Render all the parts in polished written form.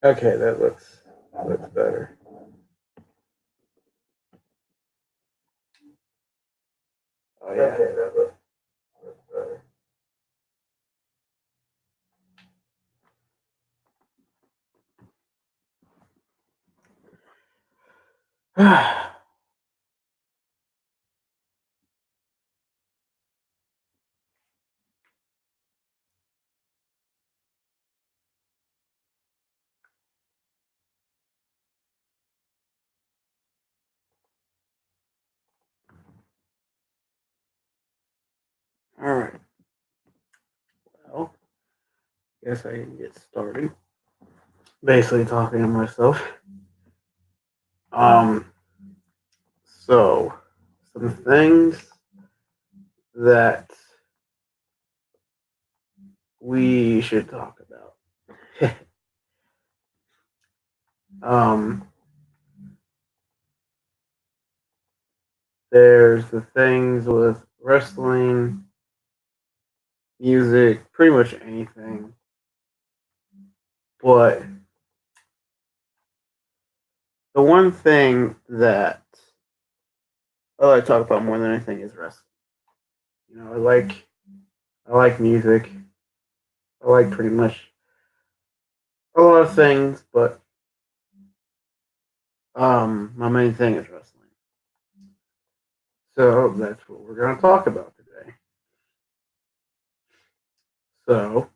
Okay, that looks better. Oh yeah. Okay, that looks better. All right. Well, guess I can get started. Basically, talking to myself. Um. So, some things that we should talk about. um. There's the things with wrestling, music, pretty much anything. But the one thing that I talk about more than anything is wrestling. You know, I like music. I like pretty much a lot of things, but my main thing is wrestling. So that's what we're gonna talk about today. So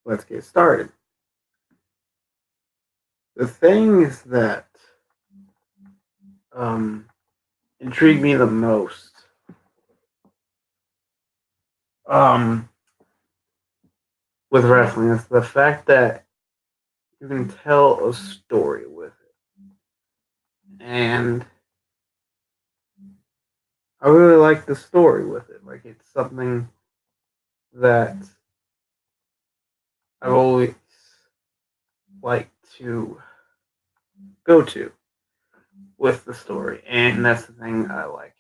let's get started. The things that um intrigue me the most um with wrestling is the fact that you can tell a story with it. And I really like the story with it. Like it's something that I've always liked to go to with the story, and that's the thing I like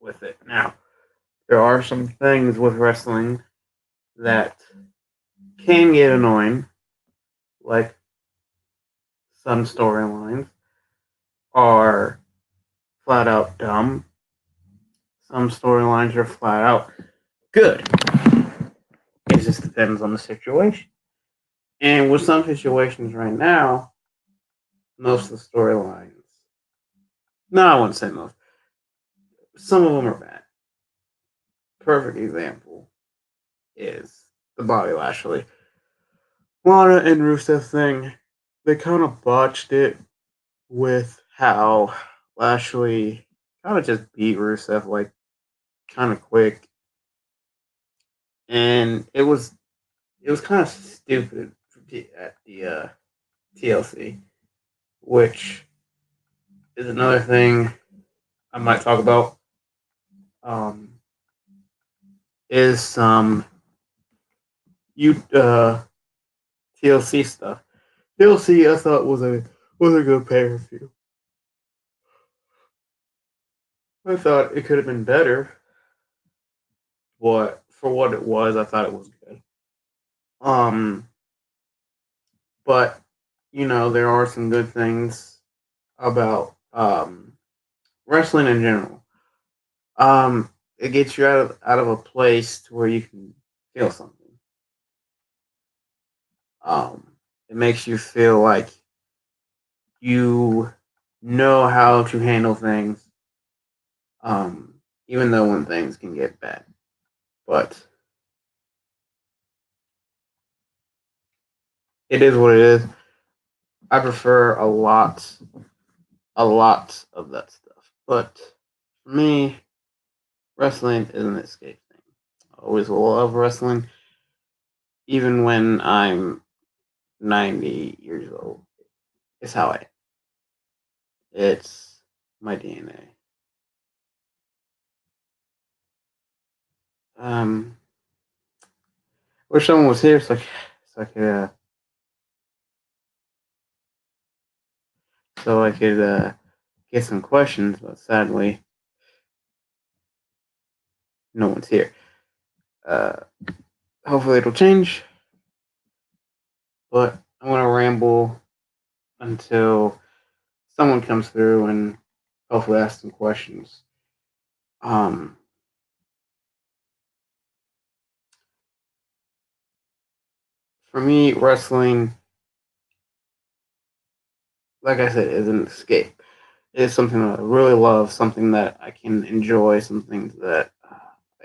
with it. Now, there are some things with wrestling that can get annoying, like some storylines are flat out dumb. Some storylines are flat out good. It just depends on the situation. And with some situations right now, most of the storylines, no, I wouldn't say most, some of them are bad. Perfect example is the Bobby Lashley, Lana and Rusev thing. They kind of botched it with how Lashley kind of just beat Rusev like kind of quick, and it was kind of stupid at the TLC, which is another thing I might talk about. Um, is some you TLC stuff. TLC I thought was a good pay per view. I thought it could have been better, but for what it was, I thought it was good. Um, but there are some good things about wrestling in general. It gets you out of a place to where you can feel something. It makes you feel like you know how to handle things, even though when things can get bad. But it is what it is. I prefer a lot of that stuff. But for me, wrestling is an escape thing. I always will love wrestling, even when I'm 90 years old. It's how I am. It's my DNA. Wish someone was here so I could get some questions, but sadly, no one's here. Uh, Hopefully, it'll change. But I'm gonna ramble until someone comes through and hopefully ask some questions. Um, for me, wrestling, like I said, is an escape. It is something that I really love, something that I can enjoy, something that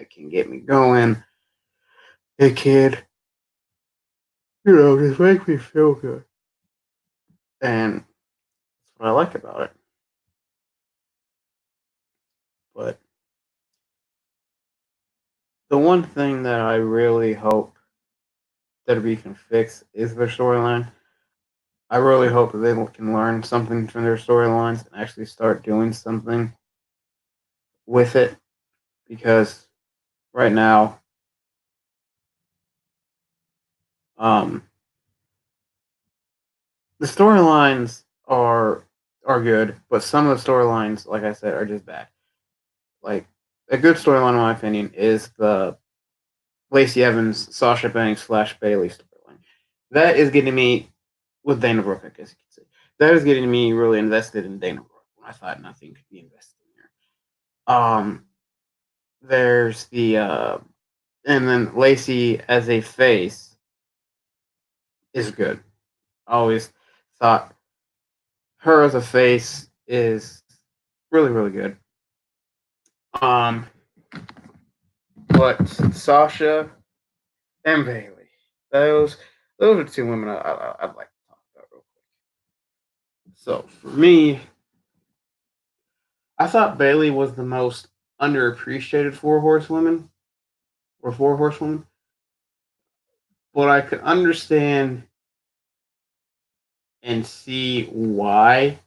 can get me going. It can, just make me feel good, and that's what I like about it. But the one thing that I really hope that we can fix is their storyline. I really hope that they can learn something from their storylines and actually start doing something with it because right now, um, the storylines are good, but some of the storylines, like I said, are just bad. Like a good storyline, in my opinion, is the Lacey Evans, Sasha Banks slash Bailey storyline. That is getting me with Dana Brooke, I guess you could say. That is getting me really invested in Dana Brooke when I thought nothing could be invested in her. There's the and then Lacey as a face is good. I always thought her as a face is really really good. Um, but Sasha and Bailey, those those are two women I'd like to talk about real quick. So for me, I thought Bailey was the most underappreciated four horsewoman or four horsewoman, but I could understand and see why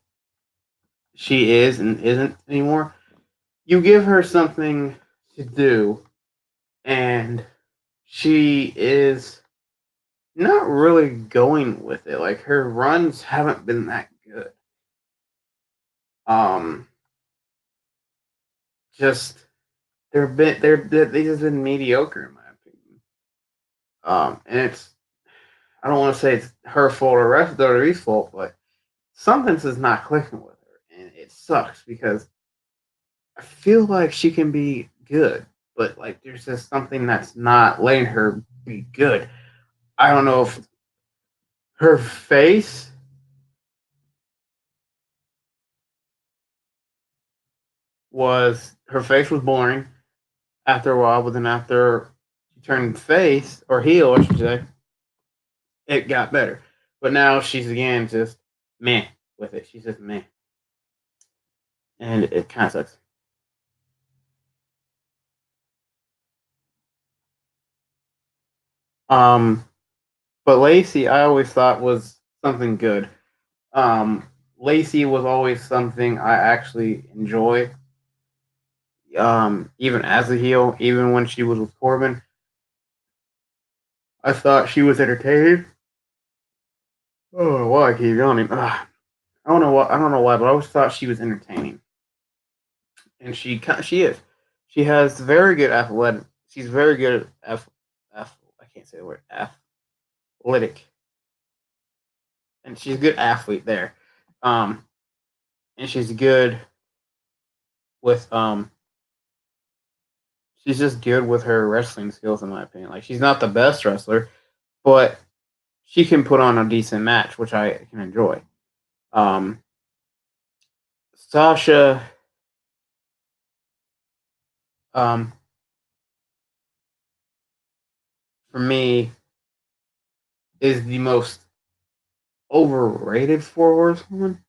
she is and isn't anymore. You give her something to do, and she is not really going with it. Like her runs haven't been that good. Um, just they just been mediocre in my opinion. And it's I don't want to say it's her fault or rest of WWE's fault, but something's is not clicking with her, and it sucks because I feel like she can be good, but like there's just something that's not letting her be good. I don't know if her face her face was boring after a while, but then after she turned face or heel, I should say, it got better. But now she's again just meh with it. She's just meh, and it kind of sucks. Um, but Lacey, I always thought was something good. Um, Lacey was always something I actually enjoy. Even as a heel, even when she was with Corbin, I thought she was entertaining. Oh, why I keep yawning? Ugh. I don't know why. I don't know why, but I always thought she was entertaining, and she is. She has very good athletic. She's very good at I can't say the word athletic, and she's a good athlete there. Um, and she's good with she's just good with her wrestling skills, in my opinion. Like she's not the best wrestler, but she can put on a decent match, which I can enjoy. Um, Sasha, um, for me, is the most overrated four horsewoman,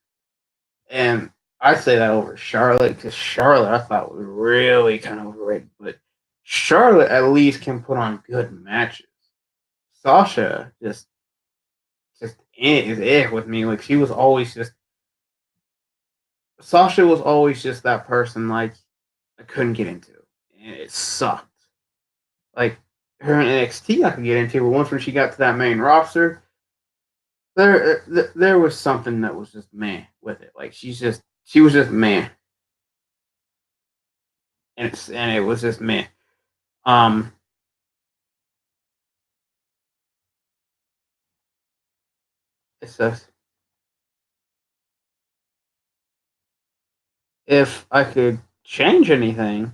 and I say that over Charlotte because Charlotte I thought was really kind of overrated, but Charlotte at least can put on good matches. Sasha just is it with me. Like she was always just Sasha was always just that person like I couldn't get into, and it sucked. Like her in NXT, I could get into, but once when she got to that main roster, there was something that was just meh with it. Like she was just meh, and it was just meh. Um, It says, if I could change anything,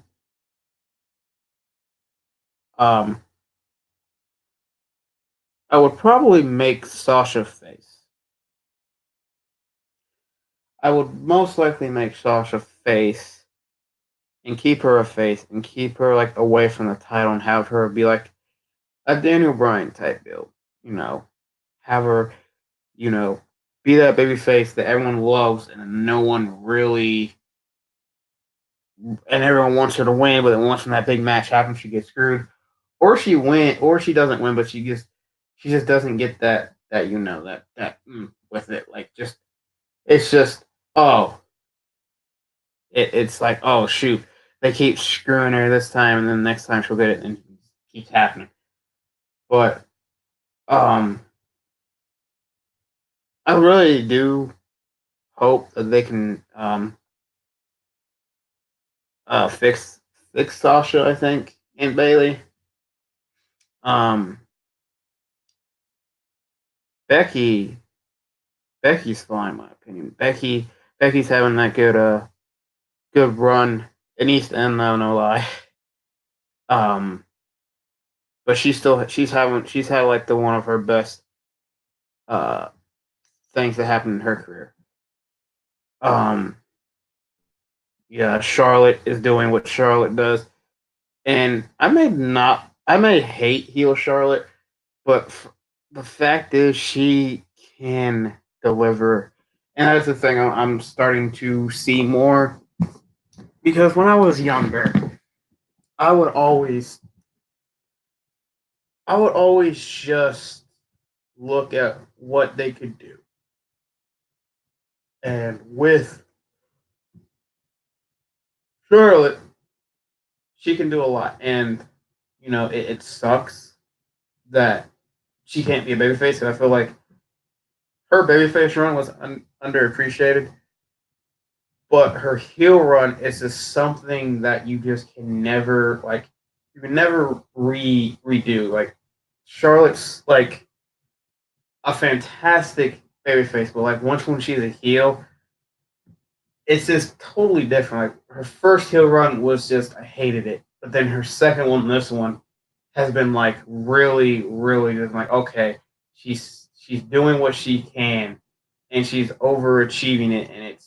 um, I would probably make Sasha face. I would most likely make Sasha face and keep her a face and keep her like away from the title and have her be like a Daniel Bryan type build. You know, have her, you know, be that baby face that everyone loves and no one really and everyone wants her to win, but then once when that big match happens, she gets screwed, or she win, or she doesn't win, but she just doesn't get that with it. Like just it's just oh, it's like oh shoot, they keep screwing her this time, and then the next time she'll get it, and it keeps happening. But um, I really do hope that they can fix Sasha. I think and Bailey. Um, Becky Becky's fine, in my opinion. Becky's having that good run. It needs to end though, no lie. Um, but she's had like the one of her best uh things that happened in her career. Um, yeah, Charlotte is doing what Charlotte does, and I may hate heel Charlotte, but the fact is she can deliver, and that's the thing I'm starting to see more because when I was younger, I would always I would always just look at what they could do. And with Charlotte, she can do a lot. And, it sucks that she can't be a babyface. And I feel like her babyface run was underappreciated. But her heel run is just something that you just can never, like, you can never redo. Like, Charlotte's, like, a fantastic babyface. But, like, once when she's a heel, it's just totally different. Like her first heel run was just I hated it, but then her second one, this one, has been like really, really just like okay, she's doing what she can, and she's overachieving it, and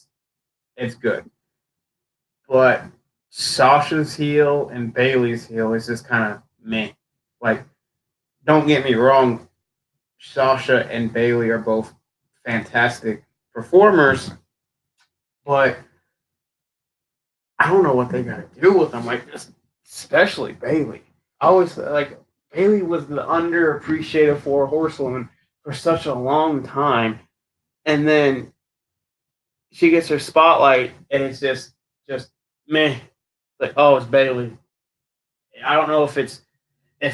it's good. But Sasha's heel and Bailey's heel is just kind of meh. Like, don't get me wrong, Sasha and Bailey are both fantastic performers, but I don't know what they got to do with them. Like, especially Bailey. I always like Bailey was the underappreciated four horsewoman for such a long time, and then she gets her spotlight, and it's just meh. Like, oh, it's Bailey. I don't know if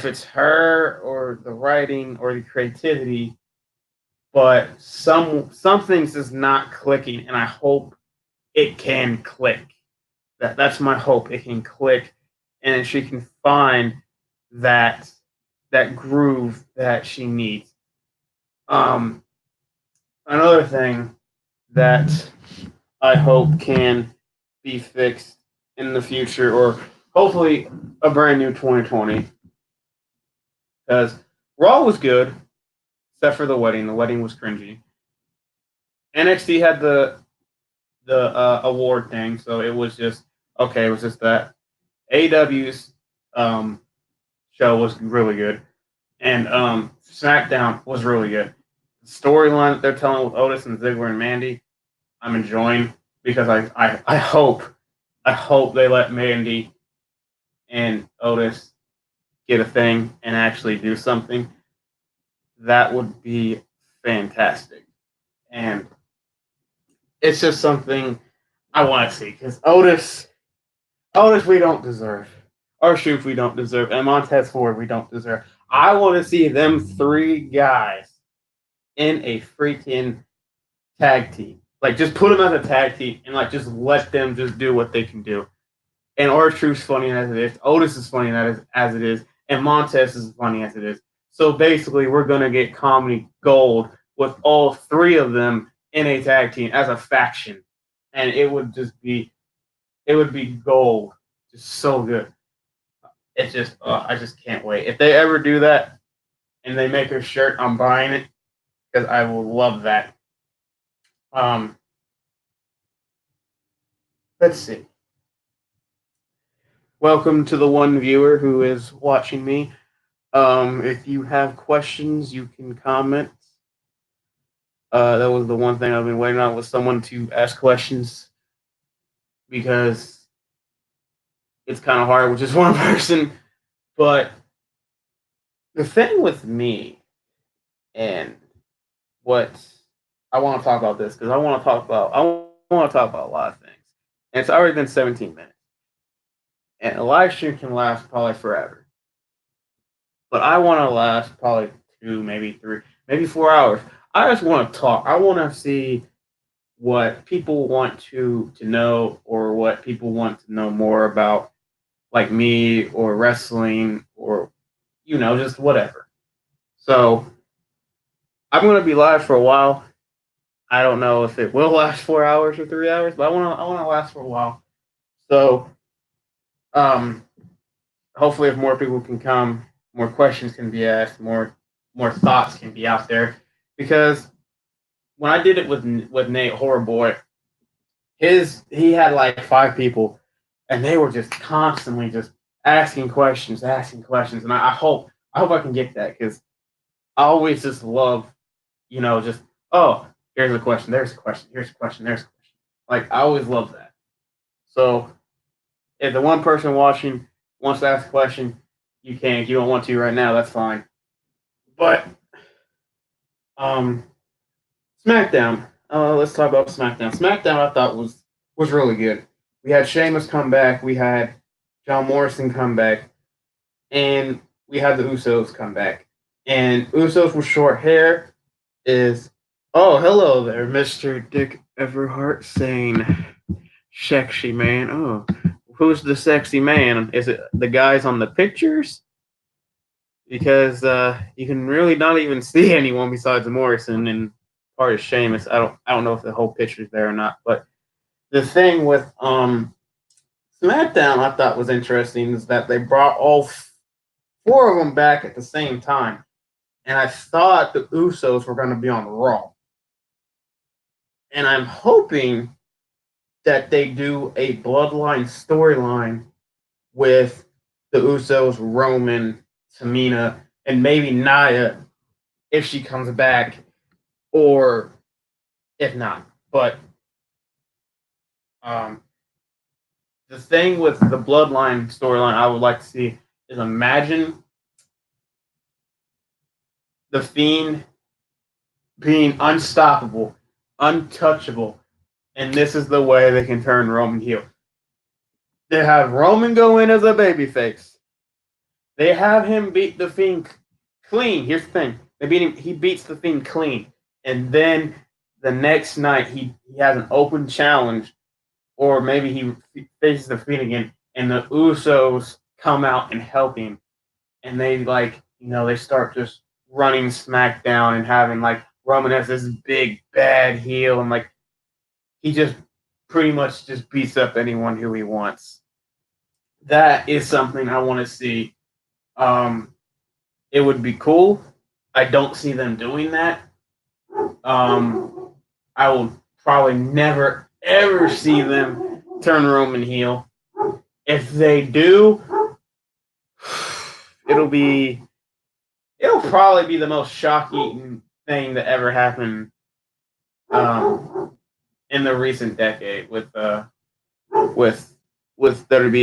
it's her or the writing or the creativity, but some things is not clicking, and I hope it can click. That's my hope. It can click, and she can find that that groove that she needs. Um, Another thing that I hope can be fixed in the future, or hopefully a brand new 2020, because Raw was good, except for the wedding. The wedding was cringy. NXT had the award thing, so it was just okay. It was just that. AW's show was really good, and SmackDown was really good. The storyline that they're telling with Otis and Ziggler and Mandy, I'm enjoying because I hope they let Mandy and Otis get a thing and actually do something. That would be fantastic, and it's just something I want to see because Otis, we don't deserve. R-Truth, we don't deserve. And Montez Ford, we don't deserve. I want to see them three guys in a freaking tag team. Like, just put them as a tag team and, like, just let them just do what they can do. And R-Truth's funny as it is. Otis is funny as it is. And Montez is funny as it is. So, basically, we're going to get comedy gold with all three of them in a tag team as a faction, and it would be gold, just so good. It's just I just can't wait. If they ever do that and they make a shirt, I'm buying it because I will love that. Um, let's see. Welcome to the one viewer who is watching me. If you have questions, you can comment. That was the one thing I've been waiting on, was someone to ask questions, because it's kind of hard with just one person. But the thing with me, and what I want to talk about this, because I want to talk about a lot of things. And it's already been 17 minutes. And a live stream can last probably forever. But I want to last probably 2, maybe 3, maybe 4 hours. I just want to talk. I want to see what people want to know, or what people want to know more about, like me or wrestling, or just whatever. So I'm going to be live for a while. I don't know if it will last 4 hours or 3 hours, but I want to last for a while. So hopefully, if more people can come, more questions can be asked, more thoughts can be out there. Because when I did it with Nate Horrorboy, he had like 5 people, and they were just constantly just asking questions, and I hope I can get that, because I always just love, just, oh, here's a question, there's a question, here's a question, there's a question. Like, I always love that. So if the one person watching wants to ask a question, you can. If you don't want to right now, that's fine. But SmackDown. Let's talk about SmackDown. SmackDown, I thought was really good. We had Sheamus come back. We had John Morrison come back, and we had the Usos come back. And Usos with short hair is, oh, hello there, Mr. Dick Everhart, saying sexy man. Oh, who's the sexy man? Is it the guys on the pictures? Because you can really not even see anyone besides Morrison and part of Sheamus. I don't know if the whole picture's there or not. But the thing with SmackDown I thought was interesting is that they brought all 4 of them back at the same time. And I thought the Usos were going to be on Raw. And I'm hoping that they do a Bloodline storyline with the Usos, Roman, Tamina, and maybe Nia if she comes back, or if not. But the thing with the Bloodline storyline I would like to see is, imagine the Fiend being unstoppable, untouchable, and this is the way they can turn Roman heel. They have Roman go in as a babyface. They have him beat the Fiend clean. Here's the thing: they beat him. He beats the Fiend clean, and then the next night he has an open challenge, or maybe he faces the Fiend again, and the Usos come out and help him, and they they start just running SmackDown and having like Roman as this big bad heel, and like he just pretty much just beats up anyone who he wants. That is something I want to see. It would be cool. I don't see them doing that. I will probably never ever see them turn Roman heel. If they do, it'll probably be the most shocking thing that ever happened in the recent decade with WWE,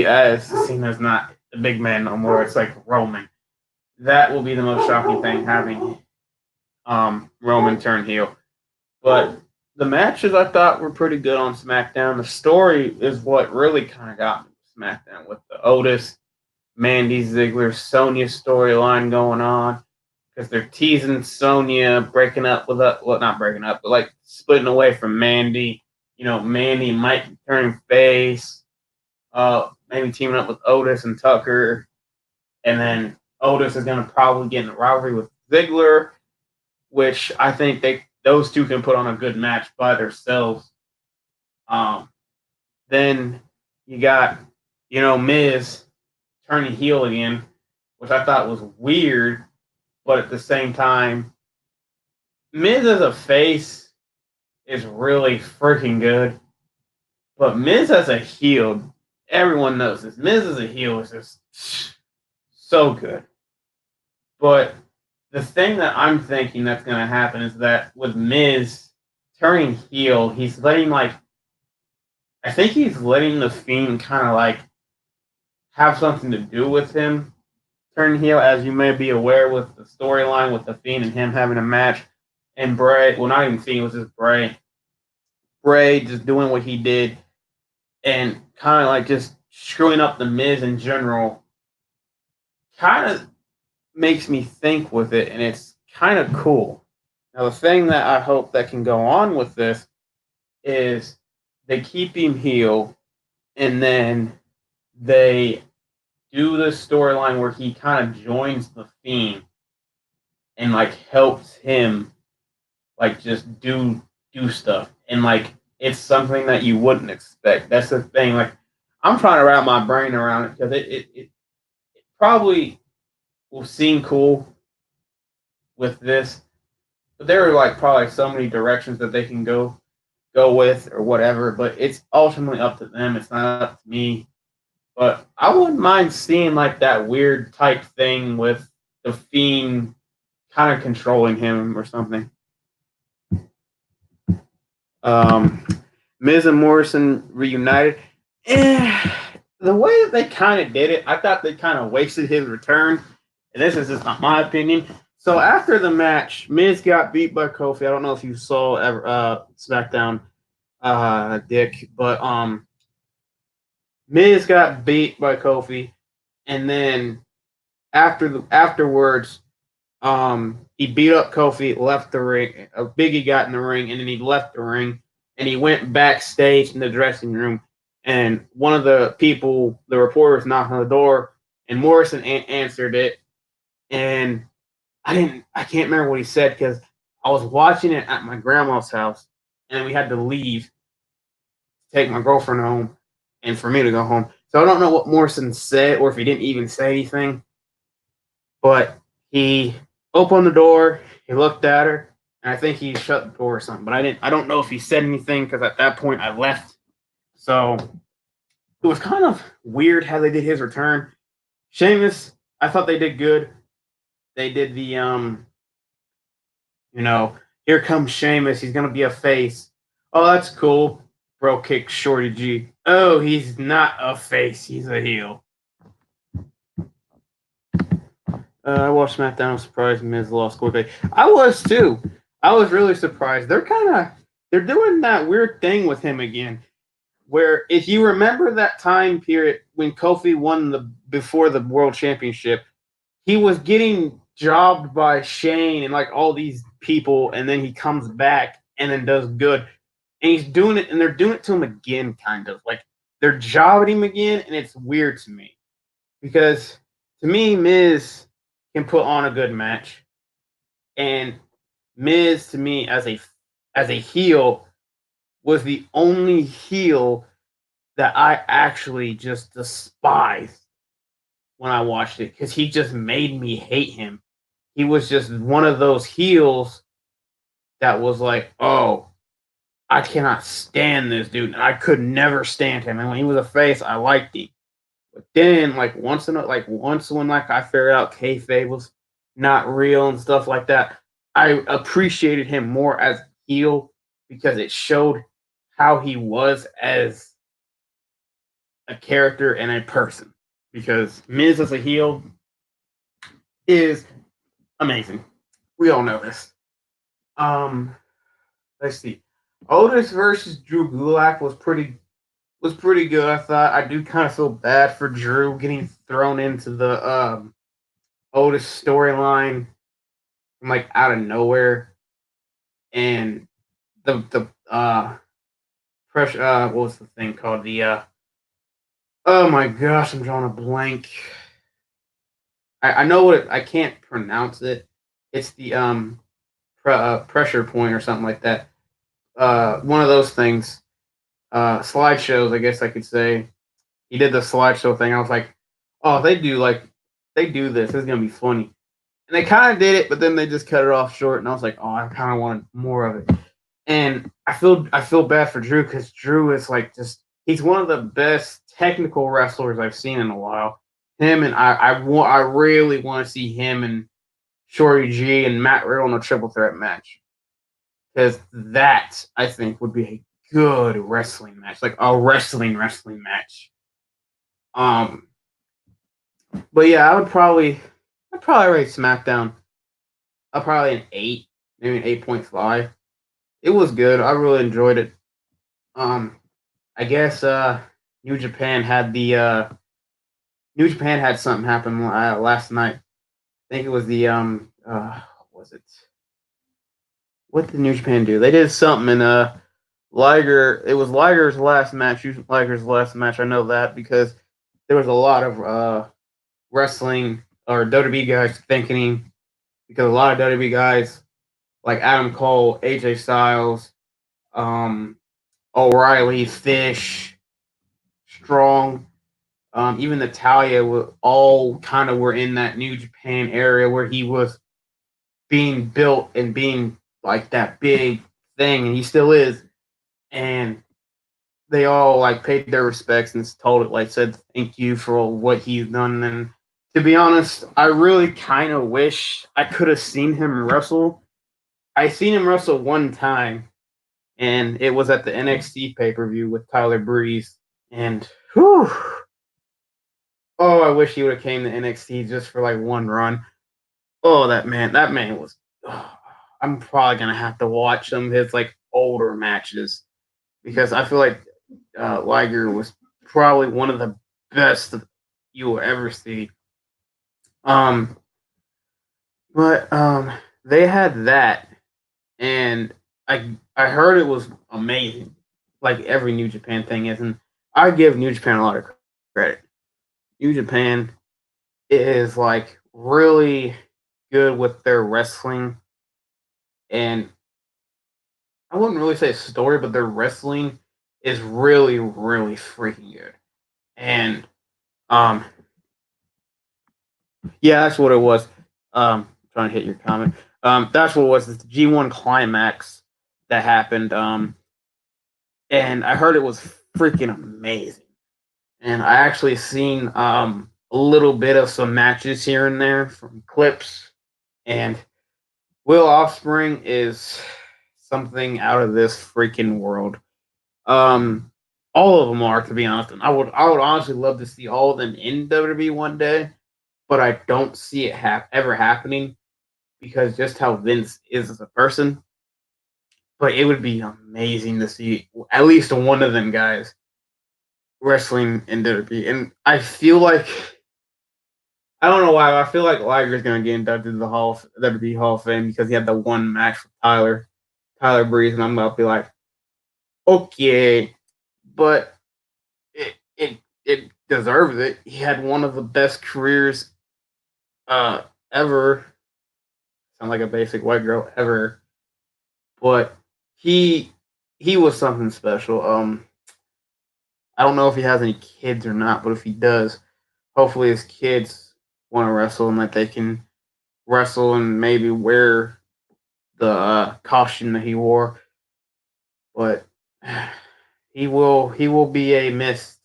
as Cena's not the big man no more. It's like Roman. That will be the most shocking thing, having Roman turn heel. But the matches I thought were pretty good on SmackDown. The story is what really kind of got me with SmackDown, with the Otis, Mandy Ziggler, Sonya storyline going on, because they're teasing Sonya breaking up with not breaking up, but like splitting away from Mandy. Mandy might be turning face, maybe teaming up with Otis and Tucker, and then Otis is going to probably get in a rivalry with Ziggler, which I think those two can put on a good match by themselves. Um, then you got, Miz turning heel again, which I thought was weird, but at the same time, Miz as a face is really freaking good. But Miz as a heel, everyone knows this. Miz as a heel is just so good. But the thing that I'm thinking that's going to happen is that with Miz turning heel, I think he's letting the Fiend kind of have something to do with him turning heel, as you may be aware with the storyline with the Fiend and him having a match, and Bray, well, not even Fiend, it was just Bray. Bray just doing what he did and kind of just screwing up the Miz in general kind of makes me think with it, and it's kind of cool. Now, the thing that I hope that can go on with this is they keep him heel, and then they do the storyline where he kind of joins the Fiend and helps him just do stuff, and it's something that you wouldn't expect. That's the thing. I'm trying to wrap my brain around it because it probably will seem cool with this, but there are probably so many directions that they can go with or whatever. But it's ultimately up to them. It's not up to me. But I wouldn't mind seeing that weird type thing with the Fiend kind of controlling him or something. Miz and Morrison reunited. The way that they kind of did it, I thought they kind of wasted his return. And this is just not my opinion. So after the match, Miz got beat by Kofi. I don't know if you saw SmackDown, Dick, but Miz got beat by Kofi, and then afterwards, he beat up Kofi, left the ring. Biggie got in the ring, and then he left the ring, and he went backstage in the dressing room. And one of the people, the reporters, knocked on the door, and Morrison answered it. And I can't remember what he said because I was watching it at my grandma's house, and we had to leave to take my girlfriend home, and for me to go home. So I don't know what Morrison said, or if he didn't even say anything. But he opened the door, he looked at her, and I think he shut the door or something. But I don't know if he said anything because at that point I left. So it was kind of weird how they did his return. Sheamus, I thought they did good. They did the here comes Sheamus, he's gonna be a face. Oh, that's cool. Bro kick Shorty G. Oh, he's not a face, he's a heel. I watched SmackDown. I was surprised Miz lost quickly. I was too. I was really surprised. They're doing that weird thing with him again, where if you remember that time period when Kofi won before the World Championship, he was getting jobbed by Shane and all these people, and then he comes back and then does good, and he's doing it, and they're doing it to him again, kind of they're jobbing him again, and it's weird to me because to me, Miz can put on a good match. And Miz, to me, as a heel, was the only heel that I actually just despised when I watched it because he just made me hate him. He was just one of those heels that was oh, I cannot stand this dude. And I could never stand him. And when he was a face, I liked him. But then, once when I figured out kayfabe was not real and stuff like that, I appreciated him more as a heel because it showed how he was as a character and a person. Because Miz as a heel is amazing. We all know this. Let's see. Otis versus Drew Gulak was pretty good. I thought. I do kind of feel bad for Drew getting thrown into the Otis storyline from out of nowhere, and the pressure. What was the thing called? Oh my gosh, I'm drawing a blank. I know what I can't pronounce it. It's the pressure point or something like that. One of those things. Slideshows, I guess I could say. He did the slideshow thing. I was like, oh, they do this. This is gonna be funny. And they kind of did it, but then they just cut it off short. And I was like, oh, I kind of wanted more of it. And I feel bad for Drew because Drew is like just he's one of the best technical wrestlers I've seen in a while. Him and I really want to see him and Shorty G and Matt Riddle in a triple threat match because that I think would be a good wrestling match, like a wrestling match. Um, but yeah, I'd probably rate SmackDown. Probably an 8, maybe an 8.5. It was good. I really enjoyed it. Um, I guess New Japan had the New Japan had something happen last night. I think it was the what was it? What did New Japan do? They did something in Liger. It was Liger's last match. Liger's last match. I know that because there was a lot of wrestling or WWE guys thanking because a lot of WWE guys like Adam Cole, AJ Styles, um, O'Reilly, Fish, Strong, even Natalia were all kind of were in that New Japan area where he was being built and being like that big thing, and he still is. And they all like paid their respects and told it like said thank you for what he's done. And to be honest, I really kind of wish I could have seen him wrestle. I seen him wrestle one time, and it was at the NXT pay per view with Tyler Breeze. And whew, oh, I wish he would have came to NXT just for like one run. Oh, that man was. Oh, I'm probably gonna have to watch some of his like older matches because I feel like Liger was probably one of the best you will ever see. Um, but they had that, and I heard it was amazing, like every New Japan thing is, and I give New Japan a lot of credit. New Japan is like really good with their wrestling, and I wouldn't really say story, but their wrestling is really freaking good. And um, yeah, that's what it was. Trying to hit your comment. That's what it was. The G1 climax that happened. And I heard it was freaking amazing. And I actually seen a little bit of some matches here and there from clips. And Will Offspring is something out of this freaking world. Um, all of them are, to be honest. And I would honestly love to see all of them in WWE one day, but I don't see it ever happening because just how Vince is as a person. But it would be amazing to see at least one of them guys wrestling in WWE. And I feel like I don't know why. I feel like Liger's gonna get inducted to the WWE Hall of Fame because he had the one match with Tyler Breeze, and I'm gonna be like, okay, but it deserves it. He had one of the best careers ever. Sound like a basic white girl ever, but he he was something special. I don't know if he has any kids or not, but if he does, hopefully his kids want to wrestle and that they can wrestle and maybe wear the costume that he wore. But he will be a missed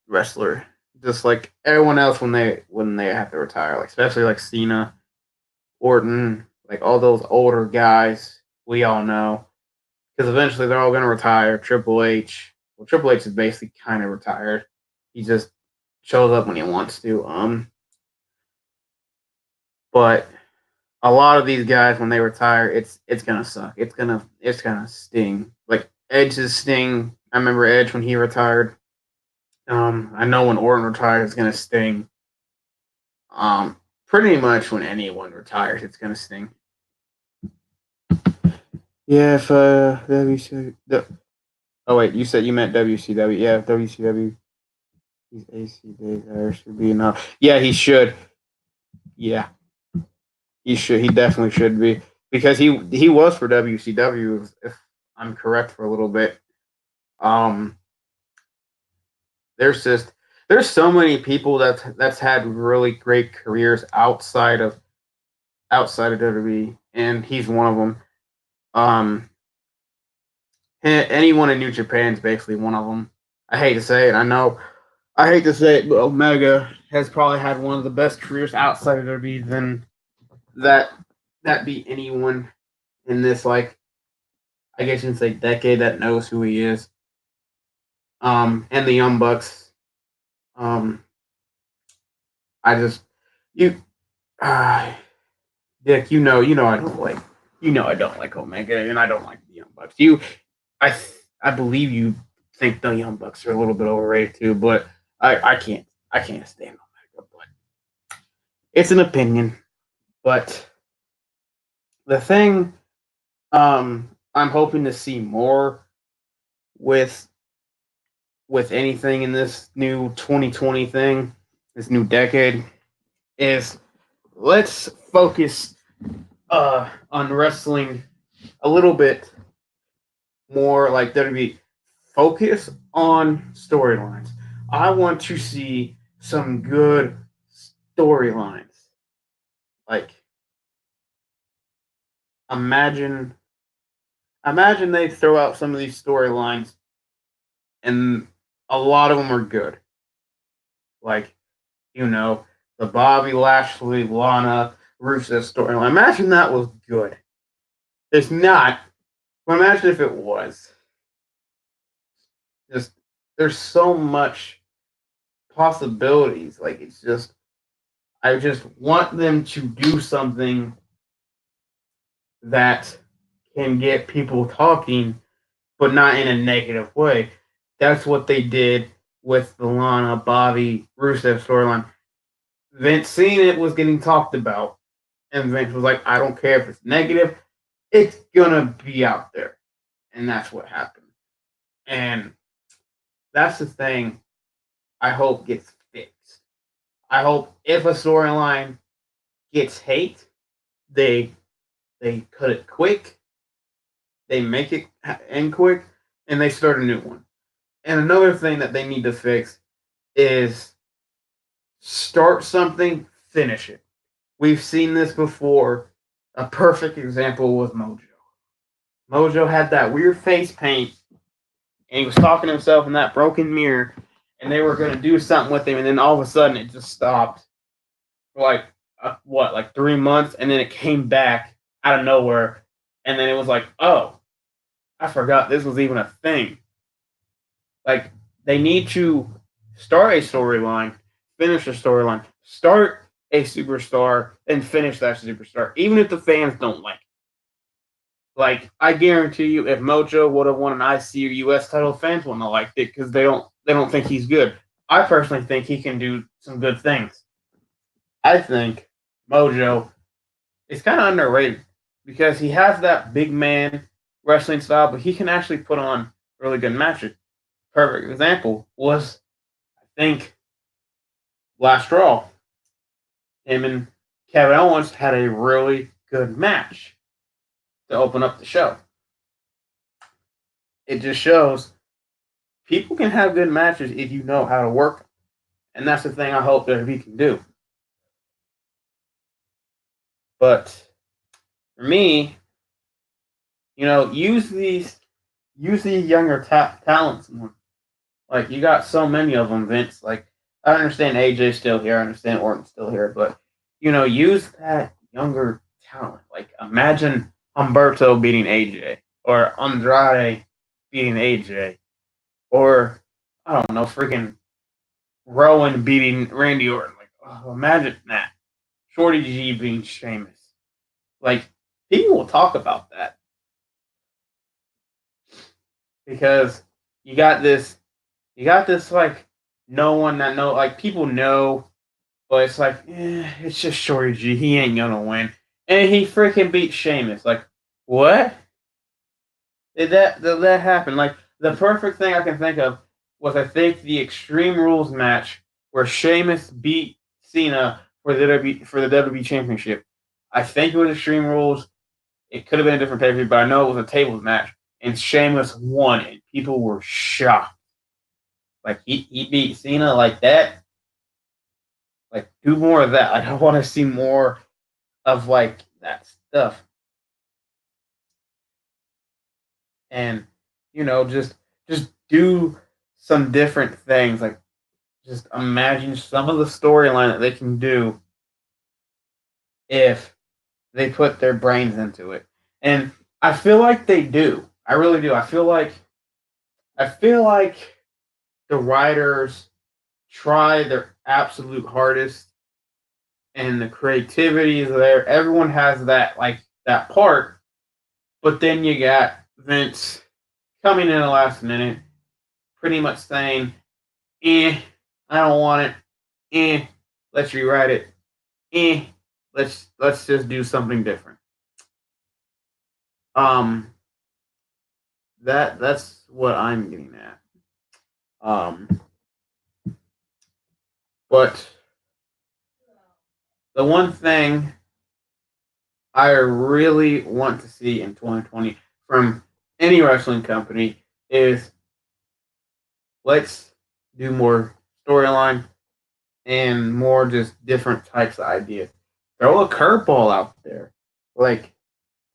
wrestler, just like everyone else when they have to retire, like especially like Cena, Orton, like all those older guys we all know, because eventually they're all gonna retire. Triple H, well, Triple H is basically kind of retired. He just shows up when he wants to. But a lot of these guys when they retire, it's gonna suck. It's gonna sting. Like Edge's sting. I remember Edge when he retired. I know when Orton retires, it's gonna sting. Pretty much when anyone retires, it's gonna sting. Yeah, if WCW. Oh wait, you said you meant WCW. Yeah, WCW. He's AC days there should be enough. Yeah, he should. Yeah, He should. He definitely should be because he was for WCW if I'm correct for a little bit. Um, there's just there's so many people that's had really great careers outside of WWE, and he's one of them. Um, anyone in New Japan is basically one of them. I hate to say it. I know. I hate to say it, but Omega has probably had one of the best careers outside of WWE than that that be anyone in this I guess you can say decade that knows who he is. And the Young Bucks. Um, I just you, uh, Dick. I don't like. I don't like Omega, and I don't like the Young Bucks. I, I believe you think the Young Bucks are a little bit overrated too, but I can't stand Omega. But it's an opinion. But the thing, I'm hoping to see more with anything in this new 2020 thing, this new decade, is let's focus on wrestling a little bit more like WWE. Focus on storylines. I want to see some good storylines. Like imagine they throw out some of these storylines and a lot of them are good. Like, the Bobby Lashley, Lana, Rusev storyline. Imagine that was good. It's not. But imagine if it was. Just there's so much possibilities. Like it's just I just want them to do something that can get people talking, but not in a negative way. That's what they did with the Lana Bobby Rusev storyline. Vince seen it was getting talked about, and Vince was like, I don't care if it's negative, it's gonna be out there. And that's what happened. And that's the thing I hope gets fixed. I hope if a storyline gets hate, they cut it quick, they make it end quick, and they start a new one. And another thing that they need to fix is start something, finish it. We've seen this before. A perfect example was Mojo. Mojo had that weird face paint, and he was talking to himself in that broken mirror, and they were going to do something with him, and then all of a sudden it just stopped for like 3 months, and then it came back out of nowhere, and then it was like, oh, I forgot this was even a thing. Like, they need to start a storyline, finish a storyline, start a superstar, and finish that superstar, even if the fans don't like it. Like, I guarantee you, if Mojo would have won an IC or US title, fans wouldn't have liked it because they don't think he's good. I personally think he can do some good things. I think Mojo is kind of underrated because he has that big man wrestling style, but he can actually put on really good matches. Perfect example was, I think, last Raw. Him and Kevin Owens had a really good match to open up the show. It just shows people can have good matches if you know how to work them. And that's the thing I hope that we can do. But for me, use these younger talents more. Like, you got so many of them, Vince. Like, I understand AJ's still here. I understand Orton's still here. But, use that younger talent. Like, imagine Humberto beating AJ. Or Andrade beating AJ. Or, I don't know, freaking Rowan beating Randy Orton. Like, imagine that. Shorty G beating Sheamus. Like, people will talk about that. Because you got this, like, no one that know, like, people know, but it's like, it's just Shorty G. He ain't gonna win. And he freaking beat Sheamus. Like, what? Did that happen? Like, the perfect thing I can think of was, I think, the Extreme Rules match where Sheamus beat Cena for the WWE Championship. I think it was Extreme Rules. It could have been a different pay-per-view, but I know it was a tables match. And Sheamus won, and people were shocked. Like, he beat Cena like that. Like, do more of that. Like, I want to see more of, like, that stuff. And, just do some different things. Like, just imagine some of the storyline that they can do if they put their brains into it. And I feel like they do. I really do. I feel like the writers try their absolute hardest and the creativity is there. Everyone has that part, but then you got Vince coming in the last minute, pretty much saying, I don't want it. Let's rewrite it. Eh, let's just do something different. Um, that's what I'm getting at. Um, but the one thing I really want to see in 2020 from any wrestling company is let's do more storyline and more just different types of ideas. Throw a curveball out there. Like,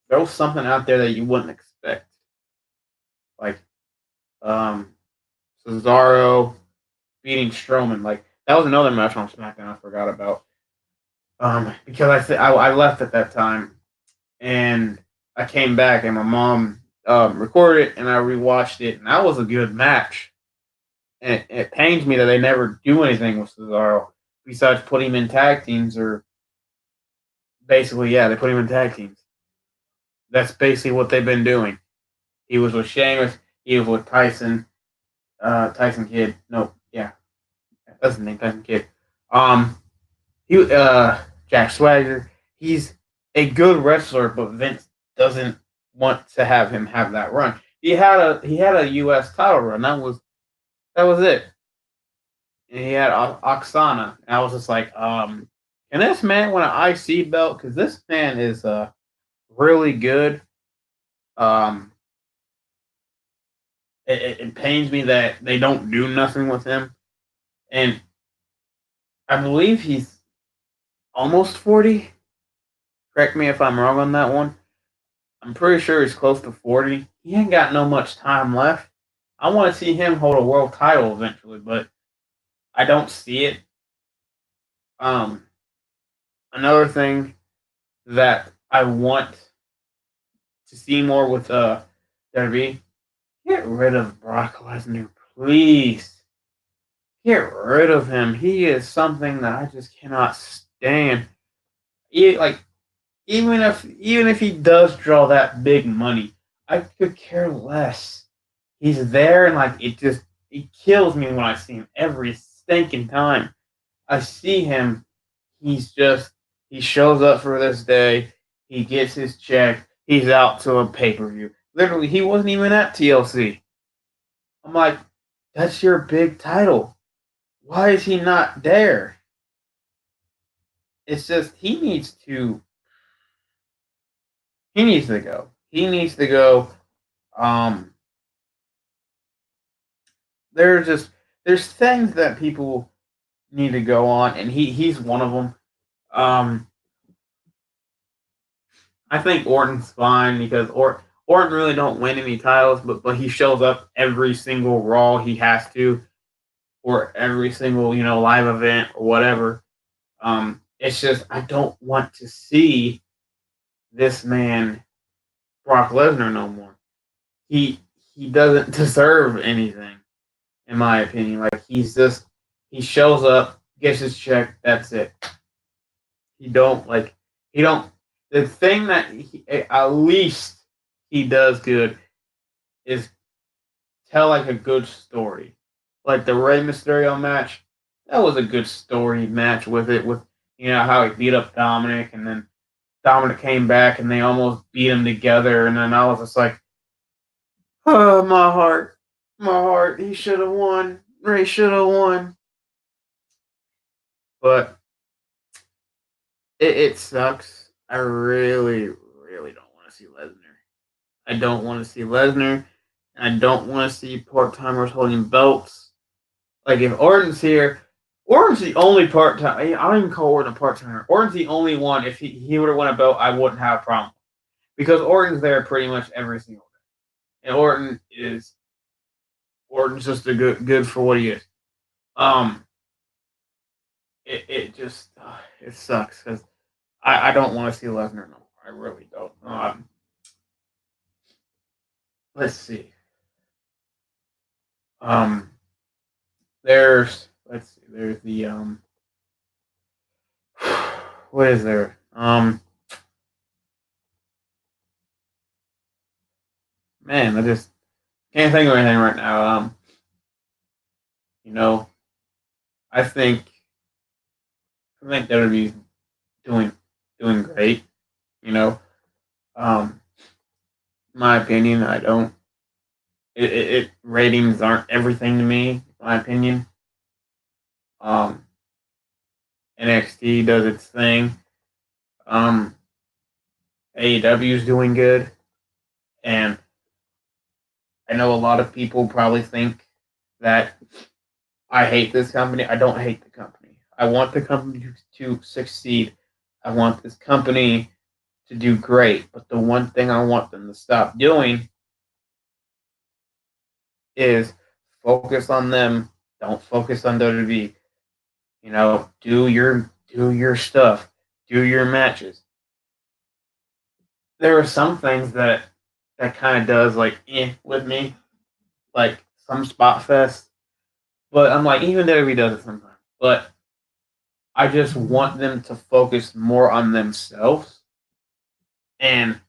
throw something out there that you wouldn't expect. Like, Cesaro beating Strowman. Like, that was another match on SmackDown I forgot about. Because I left at that time and I came back and my mom recorded it and I rewatched it and that was a good match. And it pains me that they never do anything with Cesaro besides put him in tag teams or basically, yeah, they put him in tag teams. That's basically what they've been doing. He was with Sheamus. He was with Tyson. Tyson Kidd. No, yeah, that's the name. Tyson Kidd. Um, Jack Swagger. He's a good wrestler, but Vince doesn't want to have him have that run. He had a U.S. title run. That was it. And he had Oksana. And I was just like, can this man win an IC belt? Because this man is really good. Um, it pains me that they don't do nothing with him. And I believe he's almost 40. Correct me if I'm wrong on that one. I'm pretty sure he's close to 40. He ain't got no much time left. I want to see him hold a world title eventually, but I don't see it. Um, Another thing that I want to see more with WWE, get rid of Brock Lesnar, please. Get rid of him. He is something that I just cannot stand. Like, even if he does draw that big money, I could care less. He's there and like it kills me when I see him every stinking time. I see him, he shows up for this day, he gets his check, he's out to a pay-per-view. Literally, he wasn't even at TLC. I'm like, that's your big title. Why is he not there? It's just he needs to go. He needs to go. Um, there's things that people need to go on, and he's one of them. Um, I think Orton's fine because Orton really don't win any titles, but he shows up every single Raw he has to, or every single live event or whatever. It's just I don't want to see this man Brock Lesnar no more. He he doesn't deserve anything, in my opinion. Like he shows up, gets his check, that's it. He don't like he don't the thing that at least he does good is tell like a good story. Like the Rey Mysterio match, that was a good story match with how he beat up Dominic and then Dominic came back and they almost beat him together and then I was just like, oh my heart, he should have won. Ray should have won. But it sucks. I really, really don't want to see Lesnar. I don't want to see Lesnar. I don't want to see part timers holding belts. Like if Orton's here, Orton's the only part time. I don't even call Orton a part timer. Orton's the only one. If he would have won a belt, I wouldn't have a problem because Orton's there pretty much every single day, and Orton's just a good for what he is. Um, it just it sucks because I don't want to see Lesnar no more. I really don't. Let's see. Um, there's the what is there? Man, I just can't think of anything right now. You know, I think WWE's doing doing great. You know, um, my opinion, I don't. It ratings aren't everything to me. In my opinion, um, NXT does its thing. Um, AEW is doing good, and I know a lot of people probably think that I hate this company. I don't hate the company. I want the company to succeed. I want this company to do great. But the one thing I want them to stop doing is focus on them. Don't focus on WWE. You know, do your stuff. Do your matches. There are some things that kind of does like with me, like some spot fest. But I'm like, even WWE does it sometimes. But I just want them to focus more on themselves and,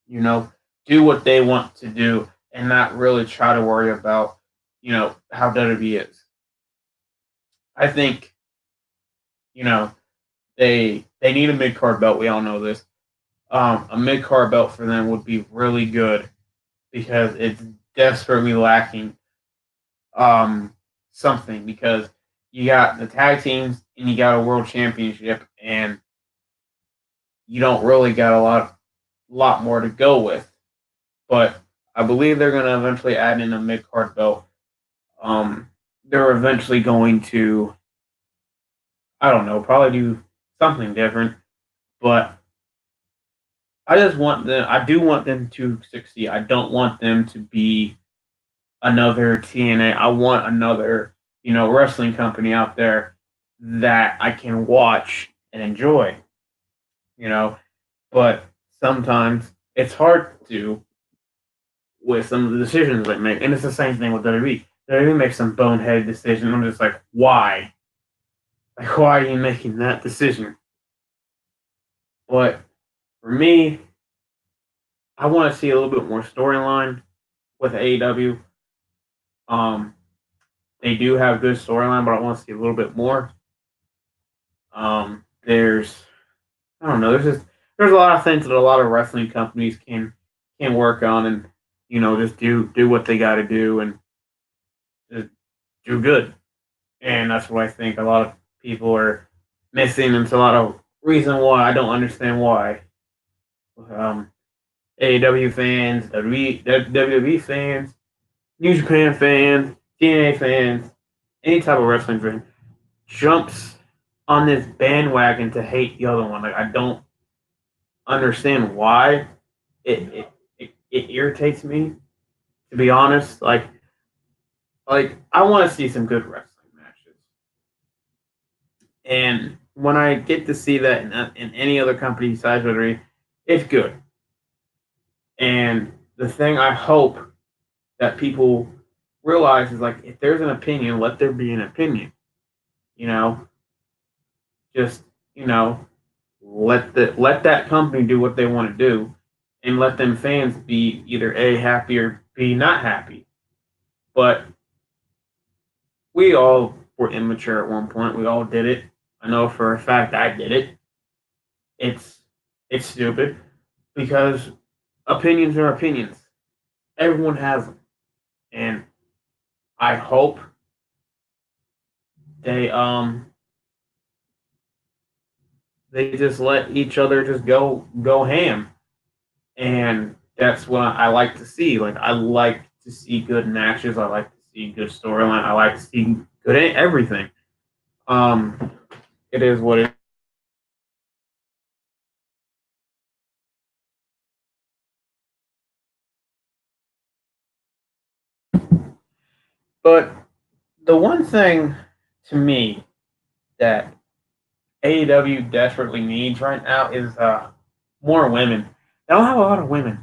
you know, do what they want to do and not really try to worry about, how WWE is. I think, you know, they need a mid card belt. We all know this. A mid card belt for them would be really good because it's desperately lacking something because you got the tag teams and you got a world championship and you don't really got a lot more to go with. But I believe they're going to eventually add in a mid card belt. They're eventually going to, I don't know, probably do something different. But I just want them. I do want them to succeed. I don't want them to be another TNA. I want another, wrestling company out there that I can watch and enjoy. You know, but sometimes it's hard to with some of the decisions they make. And it's the same thing with WWE. WWE makes some boneheaded decision. I'm just like, why? Like, why are you making that decision? But for me, I want to see a little bit more storyline with AEW. Um, they do have good storyline, but I want to see a little bit more. There's, I don't know, there's a lot of things that a lot of wrestling companies can work on and just do what they got to do and just do good. And that's what I think a lot of people are missing. It's a lot of reason why I don't understand why. Um, AEW fans, WWE fans, New Japan fans, TNA fans, any type of wrestling fan jumps on this bandwagon to hate the other one. Like I don't understand why. It irritates me to be honest. Like I want to see some good wrestling matches. And when I get to see that in any other company besides WWE, it's good. And the thing I hope that people realize is like, if there's an opinion, let there be an opinion. You know, just let that company do what they want to do, and let them fans be either a happy or b not happy. But we all were immature at one point. We all did it. I know for a fact I did it. It's it's stupid because opinions are opinions. Everyone has them, and I hope they they just let each other just go ham, and that's what I like to see. Like I like to see good matches. I like to see good storyline. I like to see good everything. Um, it is what it. But the one thing to me that AEW desperately needs right now is more women. They don't have a lot of women.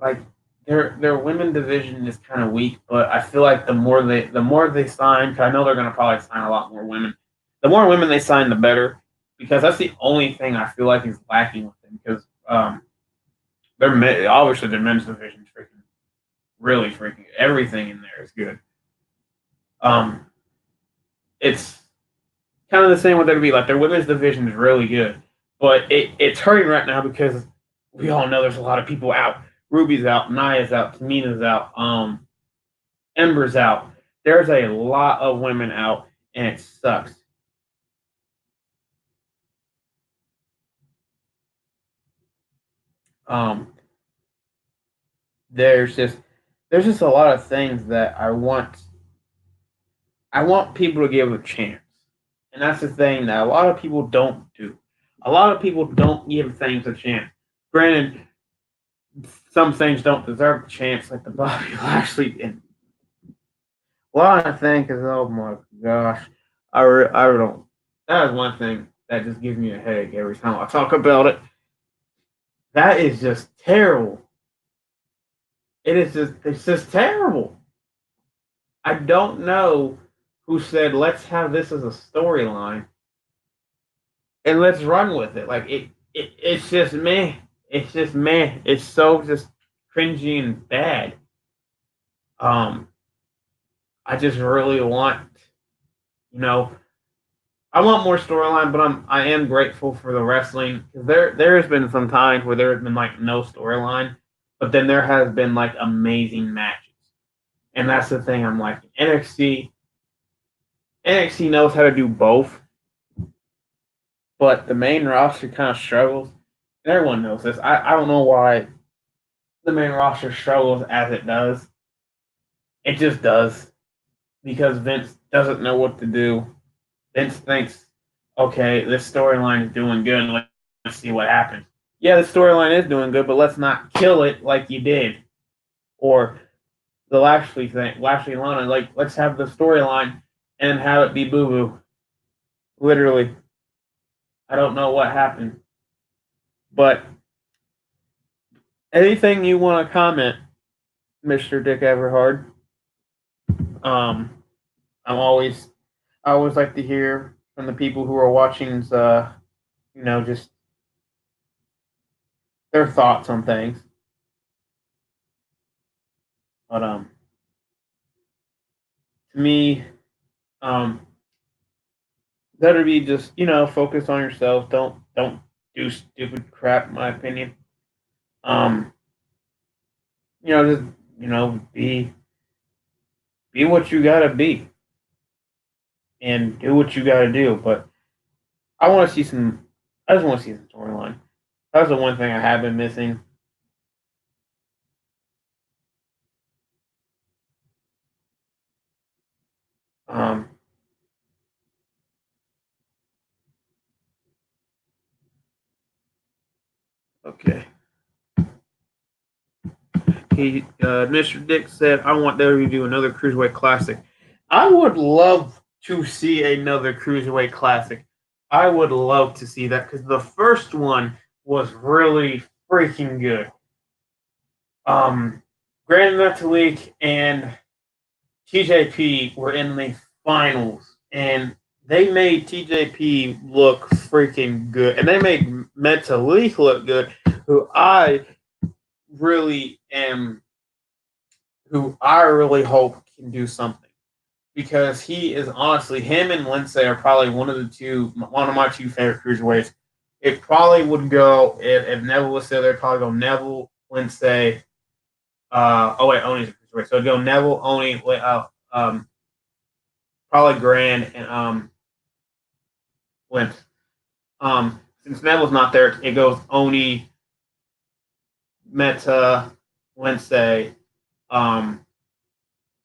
Like their women division is kind of weak, but I feel like the more they sign, 'cause I know they're going to probably sign a lot more women. The more women they sign, the better, because that's the only thing I feel like is lacking with them. Because obviously their men's division is freaking really freaking everything in there is good. Um, it's kind of the same with WWE. Like their women's division is really good, but it's hurting right now because we all know there's a lot of people out. Ruby's out, Naya's out, Tamina's out, Ember's out. There's a lot of women out, and it sucks. Um, there's just there's just a lot of things that I want people to give a chance. And that's the thing that a lot of people don't do. A lot of people don't give things a chance. Granted, some things don't deserve a chance, like the Bobby Lashley. And a lot of things is, oh my gosh, I don't. That is one thing that just gives me a headache every time I talk about it. That is just terrible. It's just terrible. I don't know who said let's have this as a storyline and let's run with it. Like it's just meh. It's just meh. It's so just cringy and bad. Um, I just really want, you know, I want more storyline, but I am grateful for the wrestling because there has been some times where there has been like no storyline, but then there has been like amazing matches, and that's the thing I'm like NXT knows how to do both, but the main roster kind of struggles. And everyone knows this. I don't know why the main roster struggles as it does. It just does because Vince doesn't know what to do. Vince thinks, okay, this storyline is doing good. Let's see what happens. Yeah, the storyline is doing good, but let's not kill it like you did. Or the Lashley thing, Lashley Lana, like let's have the storyline and have it be Boo Boo. Literally, I don't know what happened, but anything you want to comment, Mister Dick Everhard? Um, I'm always, I always like to hear from the people who are watching, just their thoughts on things. But to me, um, better be just focus on yourself. Don't do stupid crap. In my opinion. Um, just be what you gotta be and do what you gotta do. But I want to see some. I just want to see some storyline. That's the one thing I have been missing. Um, okay. Mr. Dick said, "I want WWE to do another cruiserweight classic." I would love to see another cruiserweight classic. I would love to see that because the first one was really freaking good. Grand Metalik and TJP were in the finals, and they made TJP look freaking good, and they made Metalik look good, who really am, who I really hope can do something because he is honestly him and Lindsay are probably one of my two favorite cruiserweights. It probably would go if Neville was still there. Probably go Neville, Lindsay. Oh wait, Oni's a cruiserweight, so it'd go Neville, Oni, probably Grand and Lynch. Since Neville's not there, it goes Oni, Meta, Lindsay, um,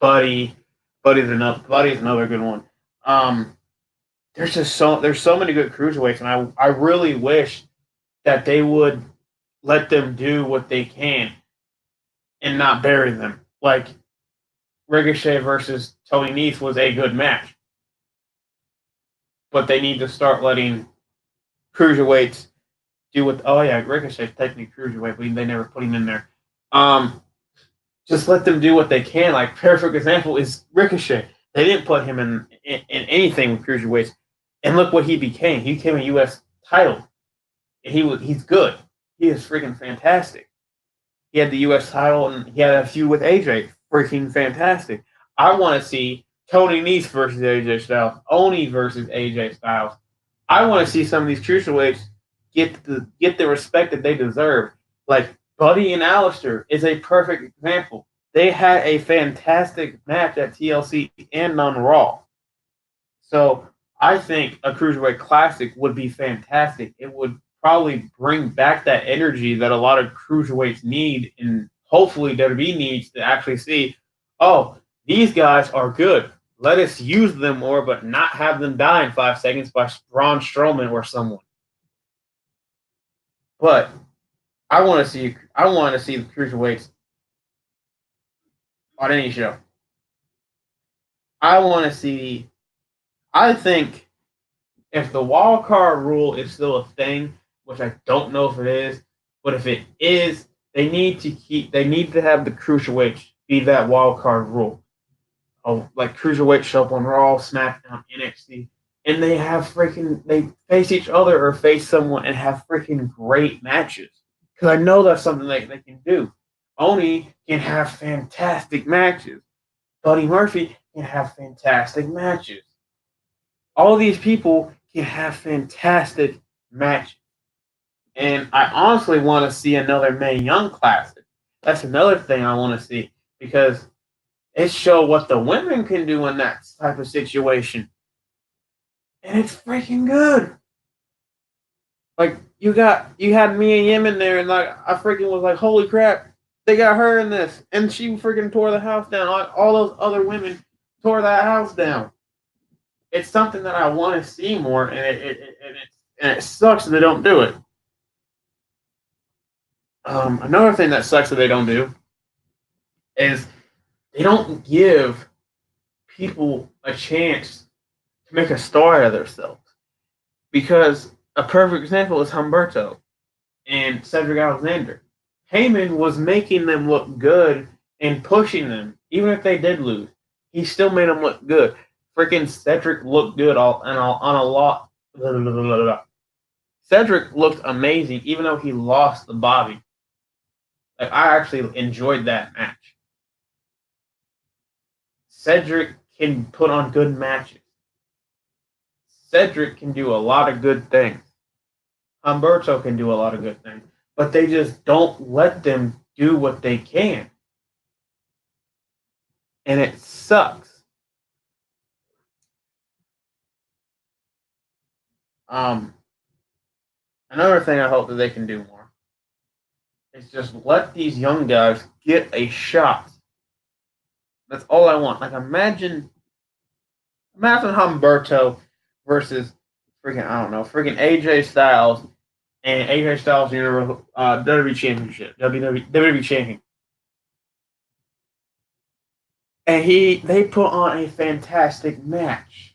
Buddy. Buddy's another good one. Um, there's so many good cruiserweights, and I really wish that they would let them do what they can and not bury them. Like Ricochet versus Tony Nese was a good match, but they need to start letting cruiserweights do what. Oh yeah, Ricochet's technically cruiserweight, but they never put him in there. Um, just let them do what they can. Like perfect example is Ricochet. They didn't put him in anything with cruiserweights, and look what he became. He became a U.S. title. And he's good. He is freaking fantastic. He had the U.S. title and he had a feud with AJ. Freaking fantastic. I want to see Tony Nese versus AJ Styles, Oni versus AJ Styles. I want to see some of these cruiserweights get the respect that they deserve. Like Buddy and Alistair is a perfect example. They had a fantastic match at TLC and on Raw. So I think a cruiserweight classic would be fantastic. It would probably bring back that energy that a lot of cruiserweights need, and hopefully WWE needs to actually see, oh, these guys are good. Let us use them more, but not have them die in 5 seconds by Braun Strowman or someone. But I want to see the cruiserweights on any show. I want to see. I think if the wild card rule is still a thing, which I don't know if it is, but if it is, they need to have the cruiserweights be that wild card rule. Oh, like cruiserweight show up on Raw, SmackDown, NXT, and they face each other or face someone and have freaking great matches. Because I know that's something they can do. Oni can have fantastic matches. Buddy Murphy can have fantastic matches. All these people can have fantastic matches. And I honestly want to see another Mae Young Classic. That's another thing I want to see because it shows what the women can do in that type of situation. And it's freaking good. Like you had Mia Yim in there, and like I freaking was like, holy crap, they got her in this, and she freaking tore the house down. All those other women tore that house down. It's something that I want to see more, and it sucks that they don't do it. Another thing that sucks that they don't do is they don't give people a chance to make a star out of themselves. Because a perfect example is Humberto and Cedric Alexander. Heyman was making them look good and pushing them, even if they did lose. He still made them look good. Freaking Cedric looked good on a lot. Blah, blah, blah, blah. Cedric looked amazing, even though he lost the Bobby. Like I actually enjoyed that match. Cedric can put on good matches. Cedric can do a lot of good things. Humberto can do a lot of good things. But they just don't let them do what they can. And it sucks. Another thing I hope that they can do more is just let these young guys get a shot. That's all I want. Like imagine Humberto versus freaking I don't know, freaking AJ Styles and AJ Styles Universal WWE Championship, WWE Champion. And they put on a fantastic match.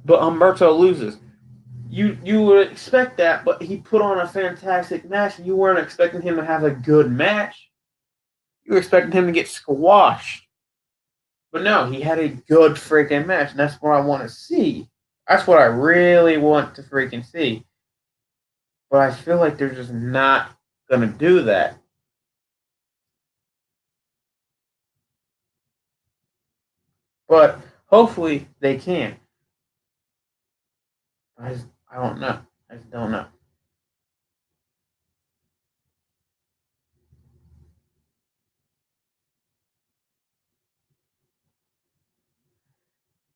But Humberto loses. You would expect that, but he put on a fantastic match, and you weren't expecting him to have a good match. You were expecting him to get squashed. But no, he had a good freaking match, and that's what I want to see. That's what I really want to freaking see. But I feel like they're just not going to do that. But hopefully they can. I don't know. I just don't know.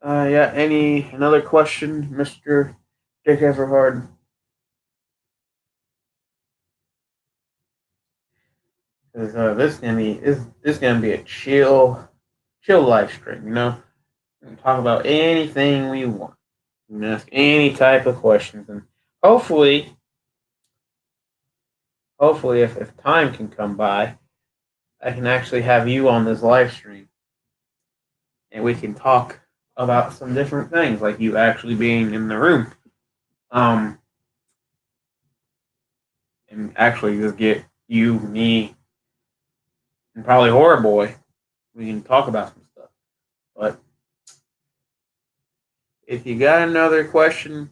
Yeah. Another question, Mister Jake Everhard. Because this gonna be a chill live stream. We can talk about anything we want. We can ask any type of questions, and hopefully, hopefully, if time can come by, I can actually have you on this live stream, and we can talk about some different things, like you actually being in the room, um, and actually just get you, me, and probably Horror Boy. We can talk about some stuff. But if you got another question,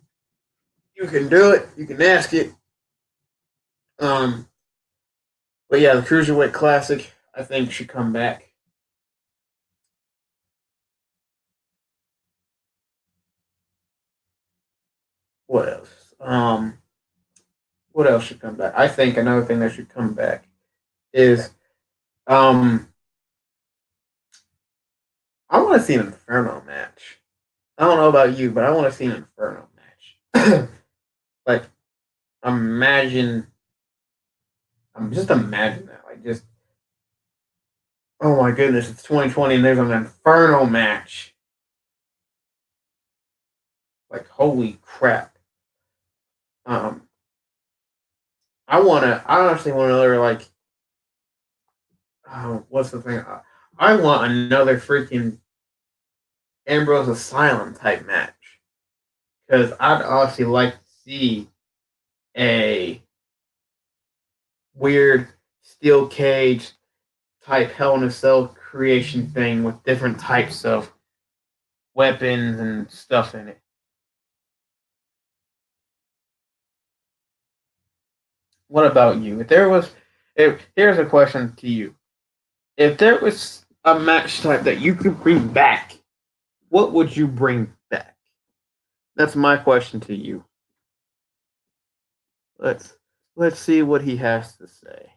you can do it. You can ask it. Um, but yeah, the Cruiserweight Classic, I think, should come back. What else? What else should come back? I think another thing that should come back is um, I want to see an Inferno match. I don't know about you, but I want to see an Inferno match. Like, imagine, I'm just imagine that. Like, just oh my goodness, it's 2020 and there's an Inferno match. Like, holy crap. Um, I honestly want another, like, what's the thing? I want another freaking Ambrose Asylum type match. Because I'd honestly like to see a weird steel cage type Hell in a Cell creation thing with different types of weapons and stuff in it. What about you? If here's a question to you: if there was a match type that you could bring back, what would you bring back? That's my question to you. Let's let's see what he has to say.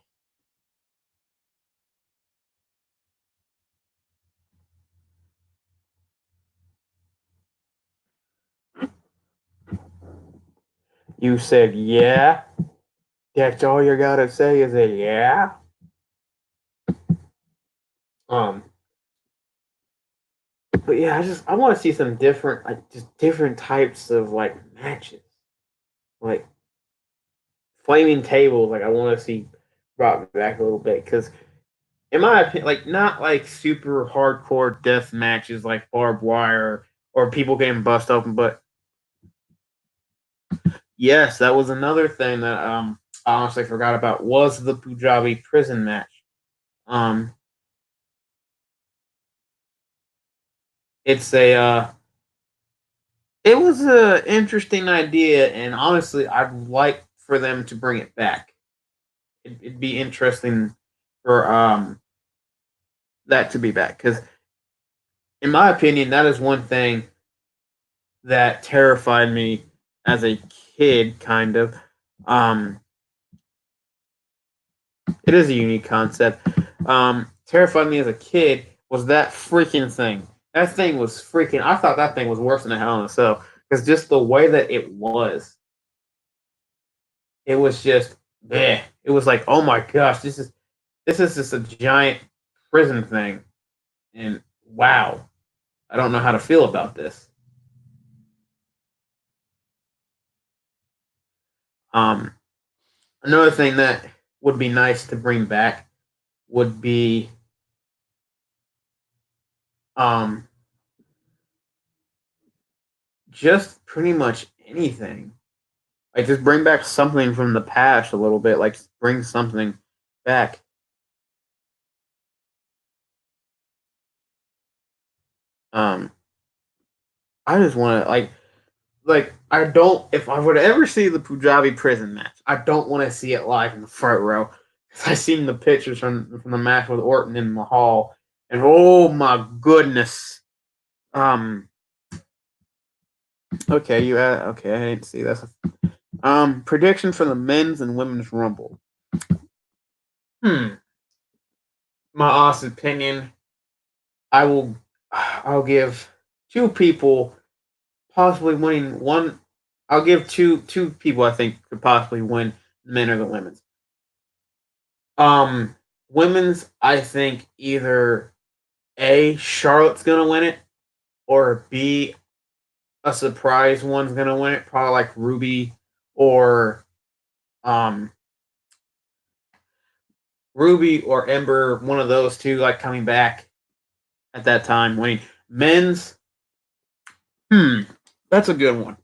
You said yeah. That's all you gotta say is a yeah. Um, but yeah, I want to see some different, like, just different types of, like, matches, like flaming tables. Like, I want to see brought back a little bit because, in my opinion, like, not like super hardcore death matches like barbed wire or people getting bust open, but yes, that was another thing that I honestly forgot about was the Punjabi prison match. Um, it's a it was a interesting idea, and honestly, I'd like for them to bring it back. It'd be interesting for that to be back because, in my opinion, that is one thing that terrified me as a kid. Kind of, um, it is a unique concept. Terrified me as a kid was that freaking thing. That thing was freaking. I thought that thing was worse than a Hell in a Cell because just the way that it was just, bleh. It was like, oh my gosh, this is just a giant prison thing, and wow, I don't know how to feel about this. Um, Another thing that would be nice to bring back would be um just pretty much anything. Like, just bring back something from the past a little bit. Like, bring something back. Um, I just want to, like, I don't. If I would ever see the Punjabi prison match, I don't want to see it live in the front row. I seen the pictures from the match with Orton in Mahal, and oh my goodness. Um. Okay, okay. I didn't see that. Prediction for the men's and women's rumble. Hmm. My honest opinion, I will. I'll give two people possibly winning one. I'll give two people I think could possibly win the men or the women's. Um, Women's, I think either A, Charlotte's gonna win it, or B, a surprise one's gonna win it. Probably like Ruby or um Ruby or Ember, one of those two, like coming back at that time winning. Men's, hmm, that's a good one.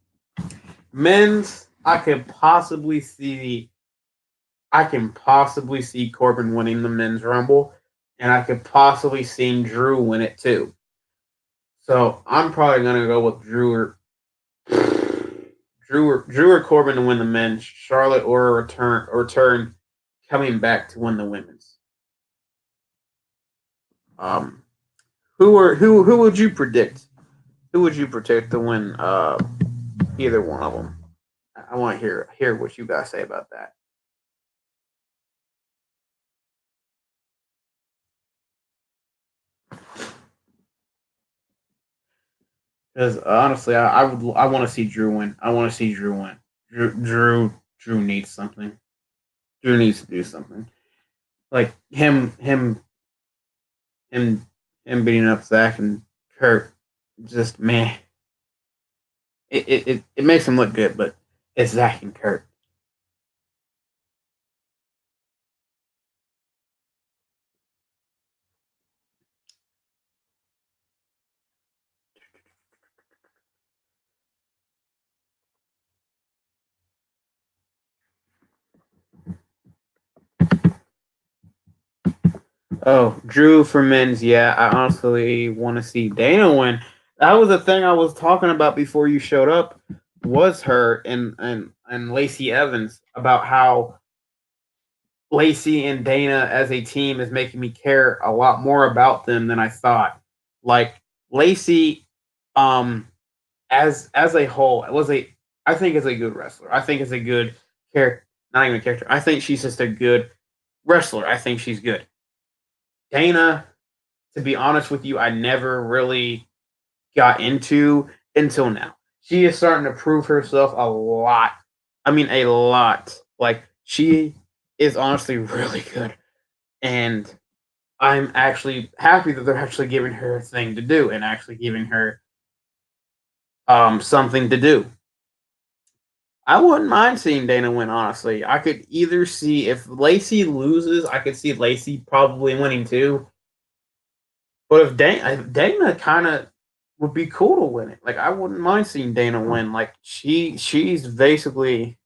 Men's, I can possibly see Corbin winning the men's rumble, and I could possibly see Drew win it too. So I'm probably gonna go with Drew or Corbin to win the men's, Charlotte or return coming back to win the women's. Um, who would you predict? Who would you predict to win? Either one of them. I want to hear what you guys say about that. Because honestly, I want to see Drew win. I want to see Drew win. Drew needs something. Drew needs to do something. Like him him beating up Zach and Kurt. Just man, it makes him look good, but it's Zach and Kurt. Oh, Drew for men's. Yeah, I honestly want to see Dana win. That was the thing I was talking about before you showed up. Was her and Lacey Evans about how Lacey and Dana as a team is making me care a lot more about them than I thought. Like Lacey, um, as a whole, was a I think is a good wrestler. I think is a good character. Not even a character. I think she's just a good wrestler. I think she's good. Dana, to be honest with you, I never really got into until now. She is starting to prove herself a lot. I mean, a lot. Like she is honestly really good, and I'm actually happy that they're actually giving her a thing to do and actually giving her something to do. I wouldn't mind seeing Dana win. Honestly, I could either see if Lacey loses, I could see Lacey probably winning too. But if Dana kind of would be cool to win it. Like I wouldn't mind seeing Dana win. Like she's basically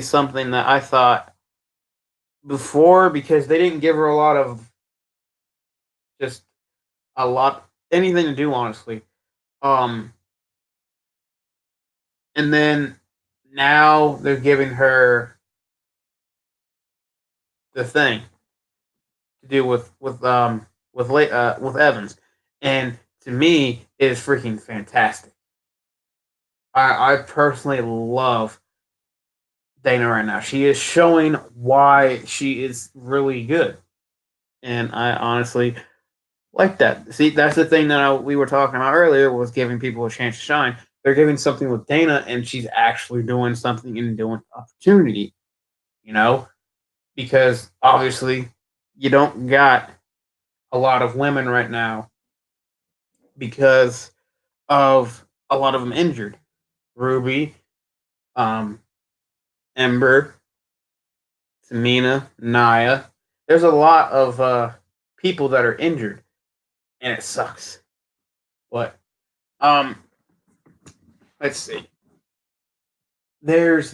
something that I thought before because they didn't give her a lot of just a lot anything to do honestly. Um and then now they're giving her the thing to do with Evans, and to me it is freaking fantastic. I personally love Dana right now. She is showing why she is really good, and I honestly like that. See, that's the thing that we were talking about earlier was giving people a chance to shine. They're giving something with Dana, and she's actually doing something and doing opportunity. You know, because obviously you don't got a lot of women right now because of a lot of them injured. Ruby, um, Ember, Tamina, Naya. There's a lot of people that are injured, and it sucks. But um, let's see. There's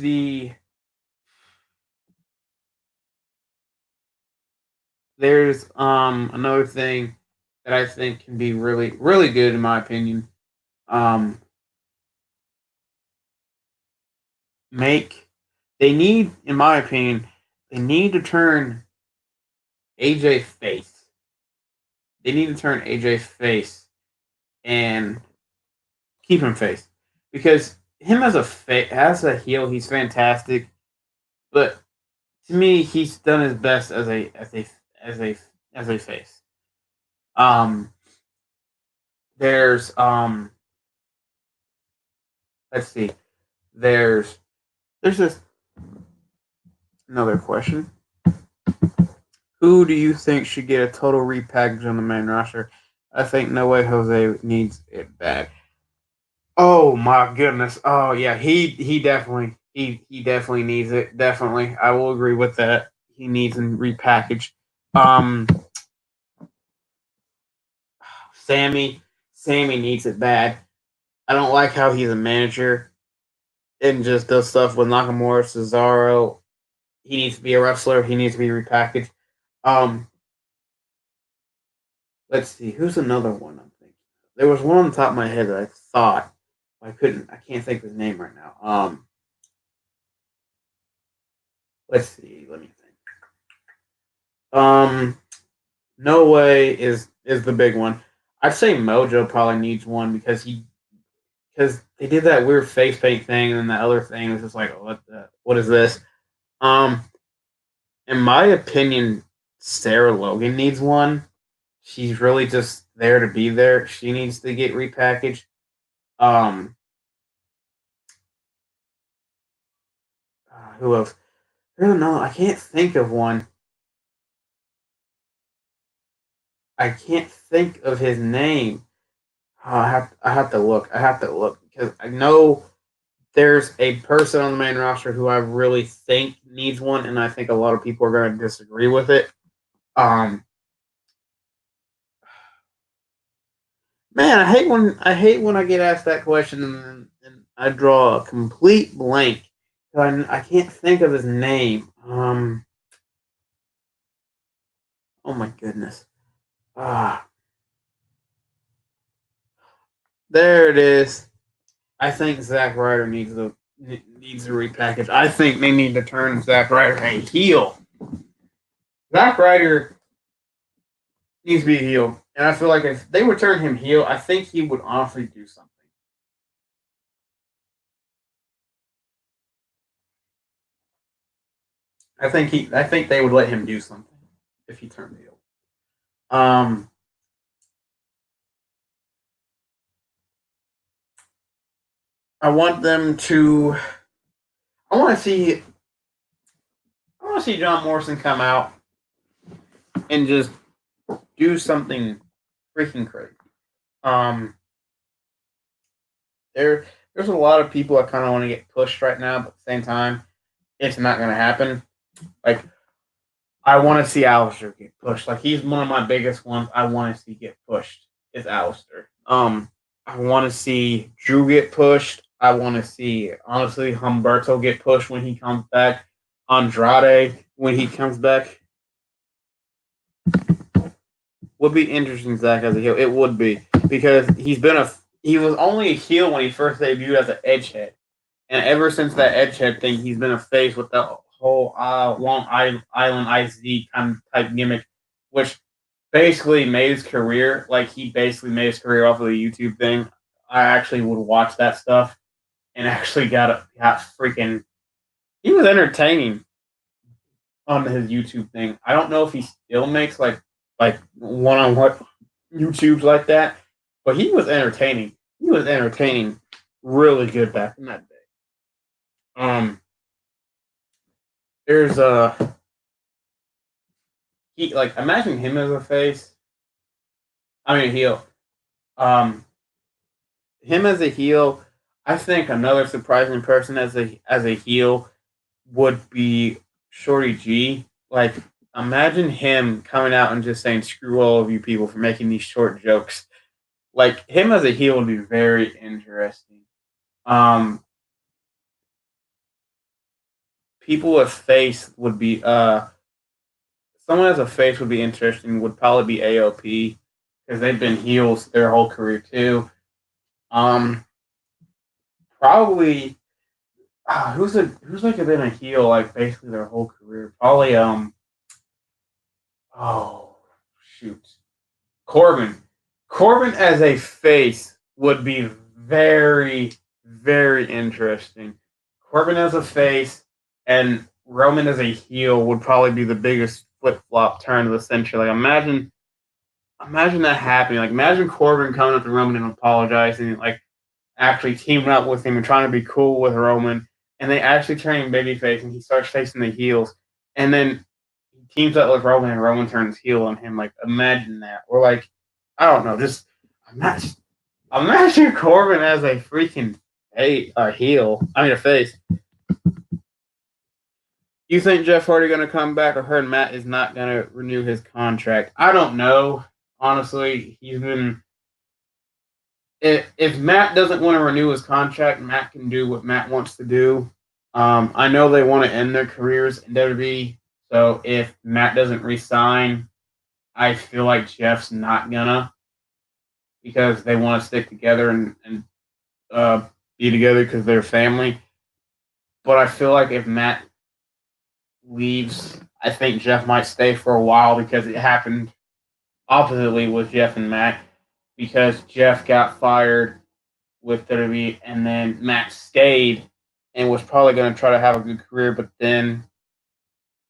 there's another thing that I think can be really good in my opinion. Um, make they need, in my opinion, they need to turn AJ face. They need to turn AJ face and keep him face because him as a heel, he's fantastic. But to me, he's done his best as a as a face. Um, there's let's see. There's this another question. Who do you think should get a total repackage on the main roster? I think No Way Jose needs it bad. Oh my goodness. Oh yeah, he definitely needs it. Definitely. I will agree with that. He needs a repackage. Um Sammy Sammy needs it bad. I don't like how he's a manager and just does stuff with Nakamura, Cesaro. He needs to be a wrestler. He needs to be repackaged. Um, let's see. Who's another one I'm thinking? There was one on the top of my head that I thought I couldn't. I can't think of his name right now. Let's see. Let me think. Um, No Way is the big one. I'd say Mojo probably needs one because they did that weird face paint thing, and then the other thing was just like, what is this? Um, in my opinion, Sarah Logan needs one. She's really just there to be there. She needs to get repackaged. Um, who else? I don't know. I can't think of one. I can't think of his name. Oh, I have to look. I have to look because I know there's a person on the main roster who I really think needs one, and I think a lot of people are going to disagree with it. Um, man, I hate when I get asked that question and I draw a complete blank. I can't think of his name. Oh my goodness. Ah, there it is. I think Zack Ryder needs a repackage. I think they need to turn Zack Ryder a heel. Zack Ryder needs to be a heel, and I feel like if they would turn him heel, I think he would honestly do something. I think they would let him do something if he turned heel. Um, I want them to. I want to see. I want to see John Morrison come out and just do something freaking crazy. Um, there's a lot of people that kind of want to get pushed right now, but at the same time, it's not going to happen. Like I want to see Alistair get pushed. Like he's one of my biggest ones. I want to see get pushed. Is Alistair. I want to see Drew get pushed. I want to see honestly Humberto get pushed when he comes back. Andrade when he comes back would be interesting. Zach as a heel, it would be because he was only a heel when he first debuted as an edgehead, and ever since that edgehead thing, he's been a face with the whole Long Island IZ kind of type gimmick, which basically made his career. Like he basically made his career off of the YouTube thing. I actually would watch that stuff and actually got freaking. He was entertaining on his YouTube thing. I don't know if he still makes like one on one YouTubes like that, but he was entertaining. He was entertaining really good back in that day. Um, there's he like imagine him as a face. I mean heel. Um, him as a heel. I think another surprising person as a heel would be Shorty G. Like imagine him coming out and just saying screw all of you people for making these short jokes. Like him as a heel would be very interesting. Um, people with face would be someone as a face would be interesting. Would probably be AOP because they've been heels their whole career too. Um, probably who's like been a heel like basically their whole career. Probably oh shoot Corbin. Corbin as a face would be very interesting. Corbin as a face and Roman as a heel would probably be the biggest flip flop turn of the century. Like imagine that happening. Like imagine Corbin coming up to Roman and apologizing. Like actually teaming up with him and trying to be cool with Roman, and they actually turn him babyface, and he starts facing the heels, and then he teams up with Roman, and Roman turns heel on him. Like, imagine that. Or like, I don't know, just imagine Corbin as a freaking heel. I mean, a face. You think Jeff Hardy going to come back? I heard Matt is not going to renew his contract. I don't know. Honestly, he's been. If Matt doesn't want to renew his contract, Matt can do what Matt wants to do. I know they want to end their careers in WWE. So if Matt doesn't resign, I feel like Jeff's not gonna, because they want to stick together and be together because they're family. But I feel like if Matt leaves, I think Jeff might stay for a while, because it happened oppositely with Jeff and Matt, because Jeff got fired with WWE and then Matt stayed and was probably going to try to have a good career, but then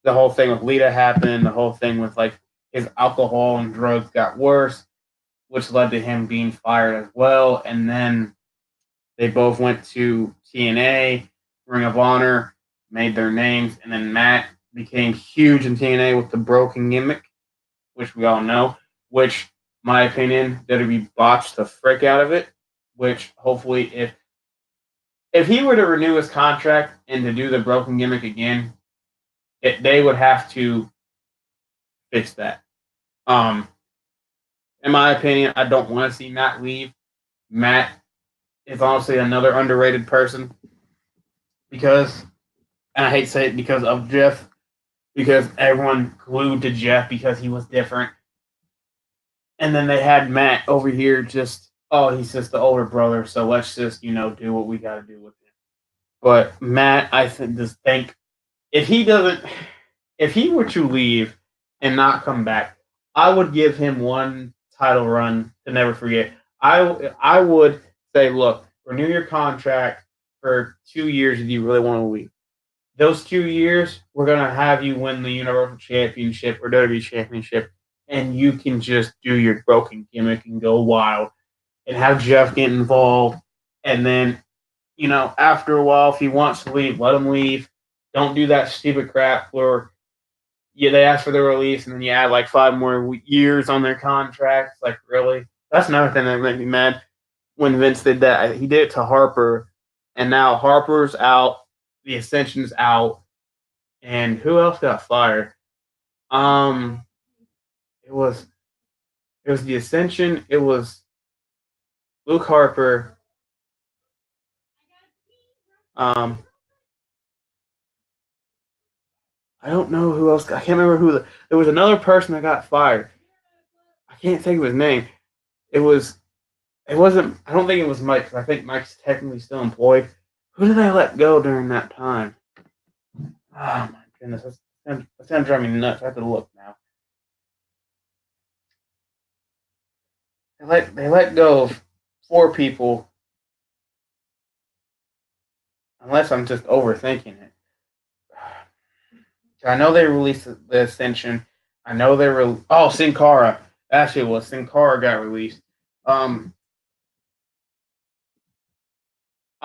the whole thing with Lita happened, the whole thing with like his alcohol and drugs got worse, which led to him being fired as well. And then they both went to TNA, Ring of Honor, made their names, and then Matt became huge in TNA with the broken gimmick, which we all know, which, my opinion, WWE botched the frick out of it, which hopefully if he were to renew his contract and to do the broken gimmick again, they would have to fix that. In my opinion, I don't want to see Matt leave. Matt is honestly another underrated person because, and I hate to say it, because of Jeff, because everyone glued to Jeff because he was different. And then they had Matt over here just, oh, he's just the older brother, so let's just, do what we got to do with him. But Matt, I just think if he were to leave and not come back, I would give him one title run to never forget. I would say, look, renew your contract for 2 years if you really want to leave. Those 2 years, we're gonna have you win the Universal Championship or WWE Championship, and you can just do your broken gimmick and go wild, and have Jeff get involved, and then, after a while, if he wants to leave, let him leave. Don't do that stupid crap where they ask for the release and then you add like 5 more years on their contracts. Like, really? That's another thing that made me mad when Vince did that. He did it to Harper, and now Harper's out, the Ascension's out, and who else got fired? It was the Ascension. It was Luke Harper. I don't know who else. I can't remember there was another person that got fired. I can't think of his name. It wasn't. I don't think it was Mike, because I think Mike's technically still employed. Who did they let go during that time? Oh my goodness, that's gonna drive me nuts. I have to look now. They let go of 4 people, unless I'm just overthinking it. I know they released the Ascension. I know they were. Oh, Sin Cara. Actually, it was Sin Cara got released. I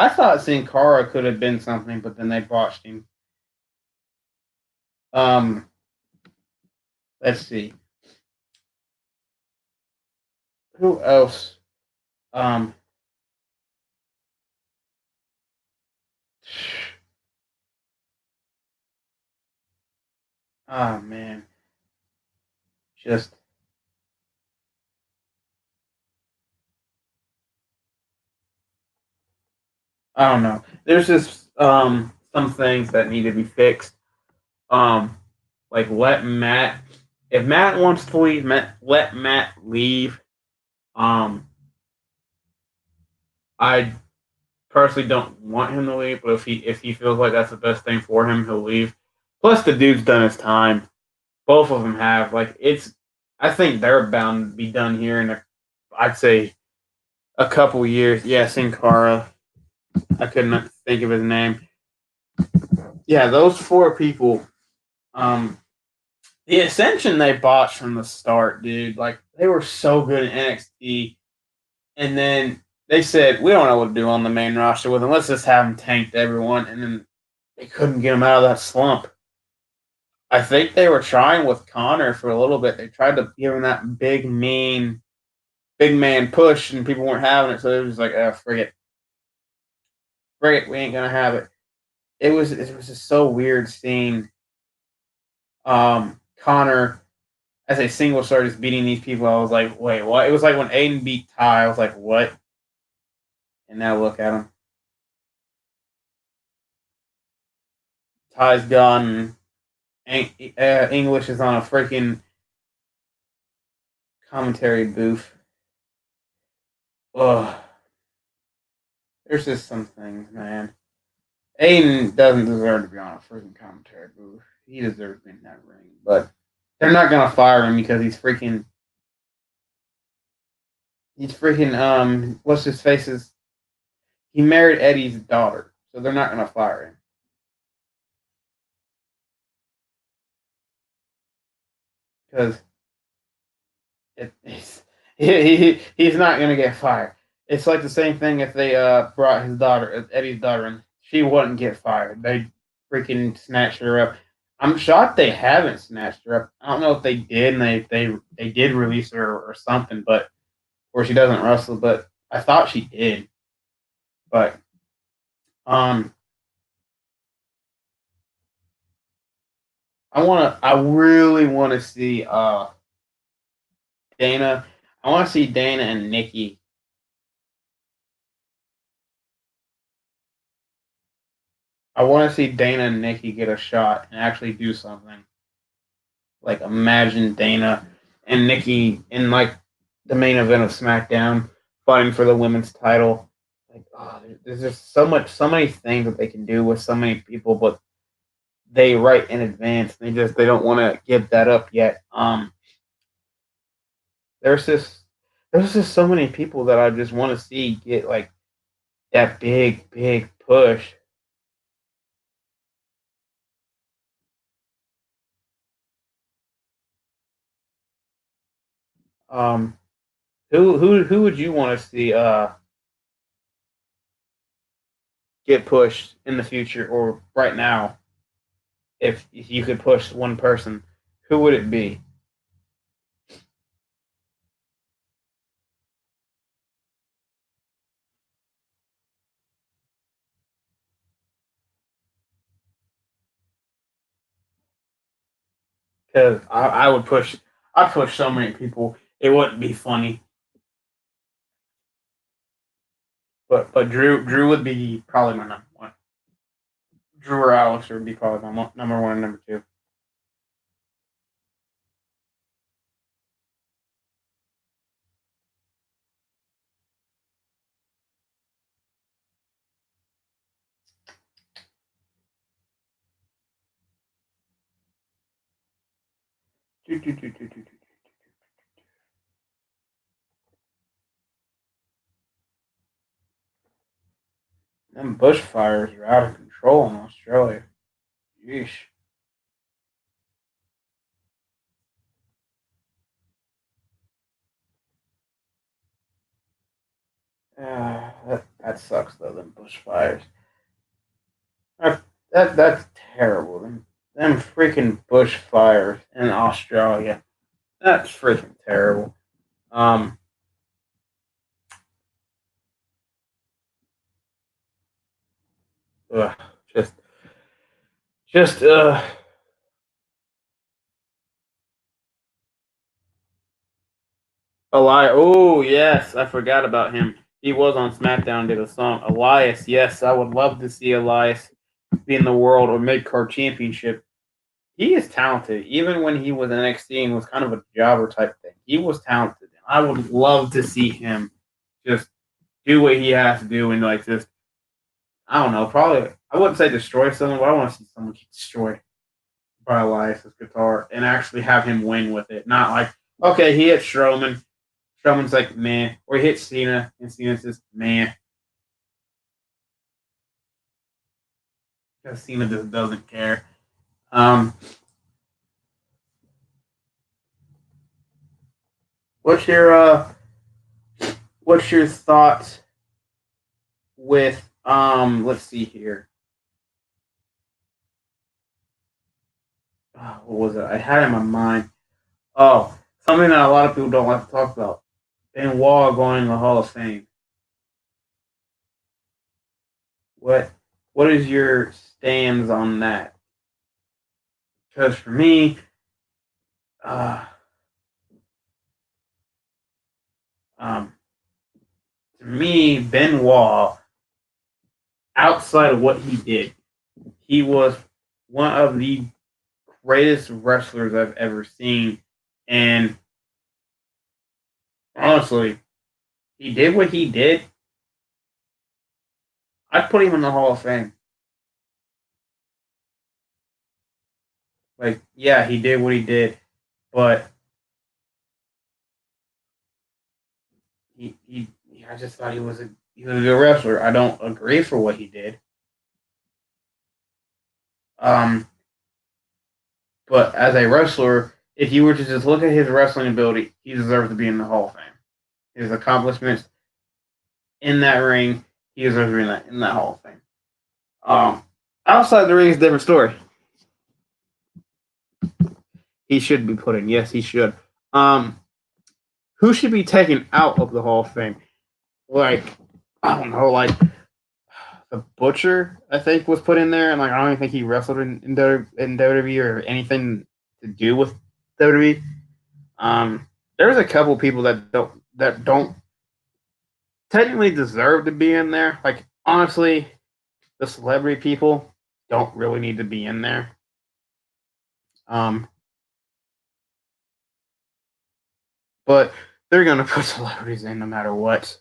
thought Sin Cara could have been something, but then they botched him. Let's see. Who else? Oh man, just I don't know. There's just some things that need to be fixed. Like, let Matt. If Matt wants to leave, let Matt leave. I personally don't want him to leave, but if he feels like that's the best thing for him, he'll leave. Plus, the dude's done his time. Both of them have. Like, I think they're bound to be done here in I'd say a couple years. Yeah, Sin Cara. I couldn't think of his name. Yeah, those 4 people. The Ascension they botched from the start, dude. Like, they were so good in NXT, and then they said we don't know what to do on the main roster with him. Let's just have him tanked everyone, and then they couldn't get him out of that slump. I think they were trying with Connor for a little bit. They tried to give him that big, mean, big man push, and people weren't having it. So it was like, forget, we ain't gonna have it. It was just so weird seeing Connor as a single star just beating these people. I was like, wait, what? It was like when Aiden beat Ty. I was like, what? And now look at him. Ty's gone. English is on a freaking commentary booth. Ugh. There's just some things, man. Aiden doesn't deserve to be on a freaking commentary booth. He deserves to be in that ring. But they're not gonna fire him because he's freaking what's his face's he married Eddie's daughter. So they're not gonna fire him. Because he's not gonna get fired. It's like the same thing if they brought his daughter, Eddie's daughter, in. She wouldn't get fired. They freaking snatched her up. I'm shocked they haven't snatched her up. I don't know if they did, and they did release her or something, but or she doesn't wrestle. But I thought she did. But um, I really want to see Dana. I want to see Dana and Nikki. I want to see Dana and Nikki get a shot and actually do something. Like imagine Dana and Nikki in like the main event of SmackDown fighting for the women's title. Like, oh, there's just so many things that they can do with so many people, but they write in advance. They don't want to give that up yet. There's just there's just so many people that I just want to see get like that big push. Um, who would you want to see get pushed in the future or right now? If you could push one person, who would it be? Because I would push. I'd push so many people. It wouldn't be funny. But Drew would be probably my number one. Drew or Alex would be probably my number one and number two. Them bushfires are out of control in Australia. Yeesh. That sucks though. Them bushfires. That's terrible. Them freaking bushfires in Australia. That's freaking terrible. Um, ugh, just just Elias. Oh yes, I forgot about him. He was on SmackDown. Did a song. Elias. Yes, I would love to see Elias be in the World or Mid Card Championship. He is talented. Even when he was in NXT and was kind of a jobber type thing, he was talented. I would love to see him just do what he has to do and like just I don't know. Probably I wouldn't say destroy someone, but I want to see someone get destroyed by Elias's guitar and actually have him win with it. Not like okay, he hit Strowman. Strowman's like man, or he hits Cena and Cena's just man. Because Cena just doesn't care. Um, what's your what's your thoughts with let's see here. What was it? I had it in my mind. Oh, something that a lot of people don't like to talk about. Benoit going in the Hall of Fame. What what is your stance on that? Because for me, uh, um, to me, Benoit, outside of what he did, he was one of the greatest wrestlers I've ever seen. And honestly, he did what he did. I'd put him in the Hall of Fame. Like, yeah, he did what he did, but he I just thought he was a good wrestler. I don't agree for what he did. Um, but as a wrestler, if you were to just look at his wrestling ability, he deserves to be in the Hall of Fame. His accomplishments in that ring, he deserves to be in that Hall of Fame. Outside the ring is a different story. He should be put in. Yes, he should. Um, who should be taken out of the Hall of Fame? Like, I don't know, like the Butcher, I think, was put in there, and like I don't even think he wrestled in WWE or anything to do with WWE. There's a couple people that don't technically deserve to be in there. Like honestly, the celebrity people don't really need to be in there. Um, but they're gonna put celebrities in no matter what.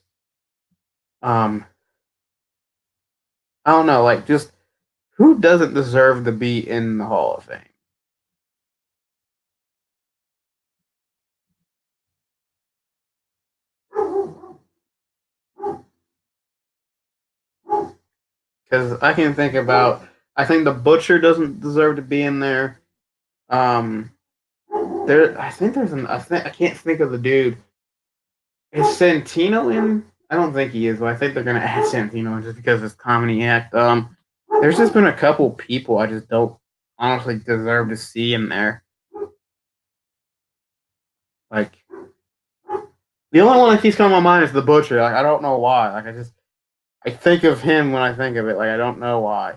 Um, I don't know, like just who doesn't deserve to be in the Hall of Fame? Because I can think about, I think the Butcher doesn't deserve to be in there. Um, I think I can't think of the dude. Is Santino in? I don't think he is, but I think they're gonna add Santino in just because of his comedy act. There's just been a couple people I just don't honestly deserve to see in there. Like the only one that keeps coming to my mind is the Butcher. Like I don't know why. Like I think of him when I think of it. Like I don't know why.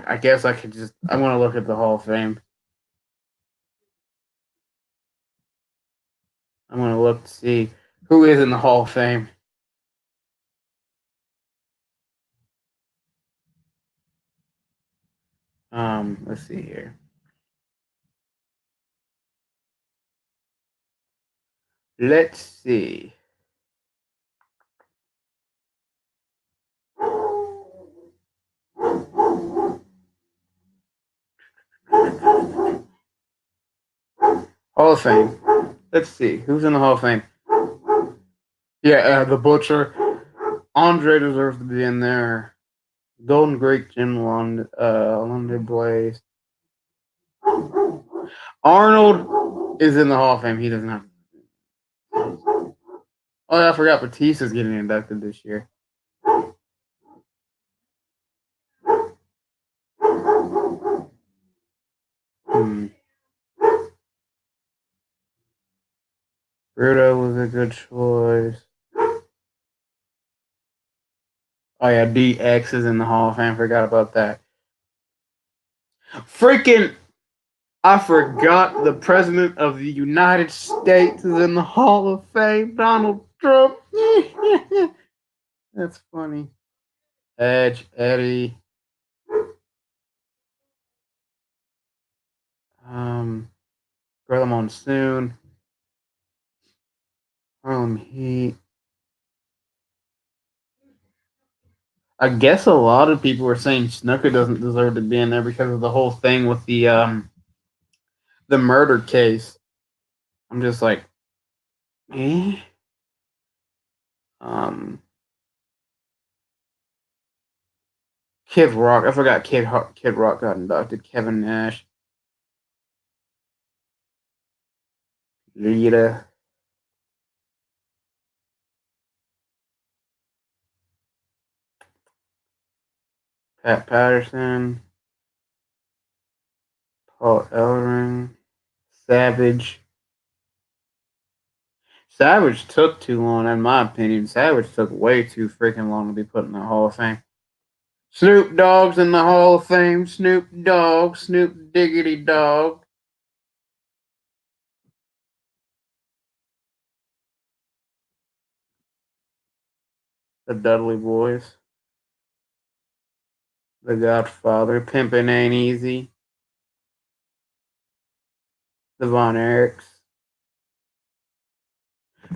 I guess I could just I want to look at the Hall of Fame. I want to look to see who is in the Hall of Fame. Let's see here. Let's see. Hall of Fame. Let's see who's in the Hall of Fame. Yeah, the Butcher. Andre deserves to be in there. Golden Greek, Jim London Blaze. Arnold is in the Hall of Fame. He does not. Oh, yeah, I forgot Batista's getting inducted this year. Hmm. Rudo was a good choice. Oh yeah, DX is in the Hall of Fame. Forgot about that. Freaking I forgot the President of the United States is in the Hall of Fame. Donald Trump. That's funny. Edge, Eddie, um, Gorilla Monsoon, Harlem Heat. I guess a lot of people are saying Snooker doesn't deserve to be in there because of the whole thing with the murder case. I'm just like, eh. Um, Kid Rock. I forgot Kid Rock got inducted. Kevin Nash, Lita. Pat Patterson, Paul Ellering, Savage. Savage took too long, in my opinion. Savage took way too freaking long to be put in the Hall of Fame. Snoop Dogg's in the Hall of Fame. Snoop Dogg, Snoop Diggity Dog. The Dudley Boys. The Godfather. Pimpin' Ain't Easy. The Von Erichs.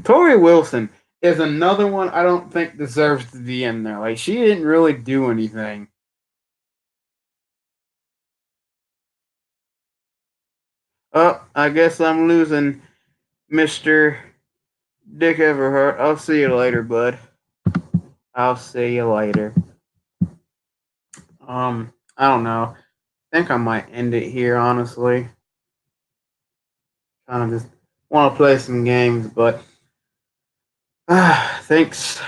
Tori Wilson is another one I don't think deserves to be in there. Like, she didn't really do anything. Oh, I guess I'm losing, Mr. Dick Everhart. I'll see you later, bud. I'll see you later. I don't know. I think I might end it here, honestly. Kind of just want to play some games, but thanks,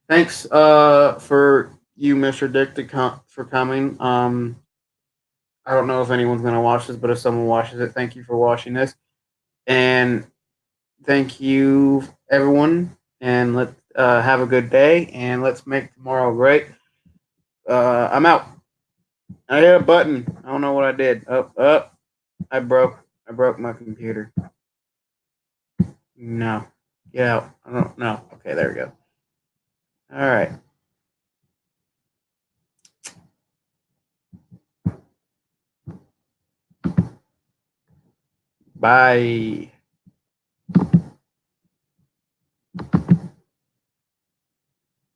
for you, Mr. Dick, for coming. I don't know if anyone's gonna watch this, but if someone watches it, thank you for watching this, and thank you, everyone. And let's have a good day, and let's make tomorrow great. I'm out. I hit a button. I don't know what I did. Up. I broke my computer. No. Get out. I don't know. Okay, there we go. All right. Bye.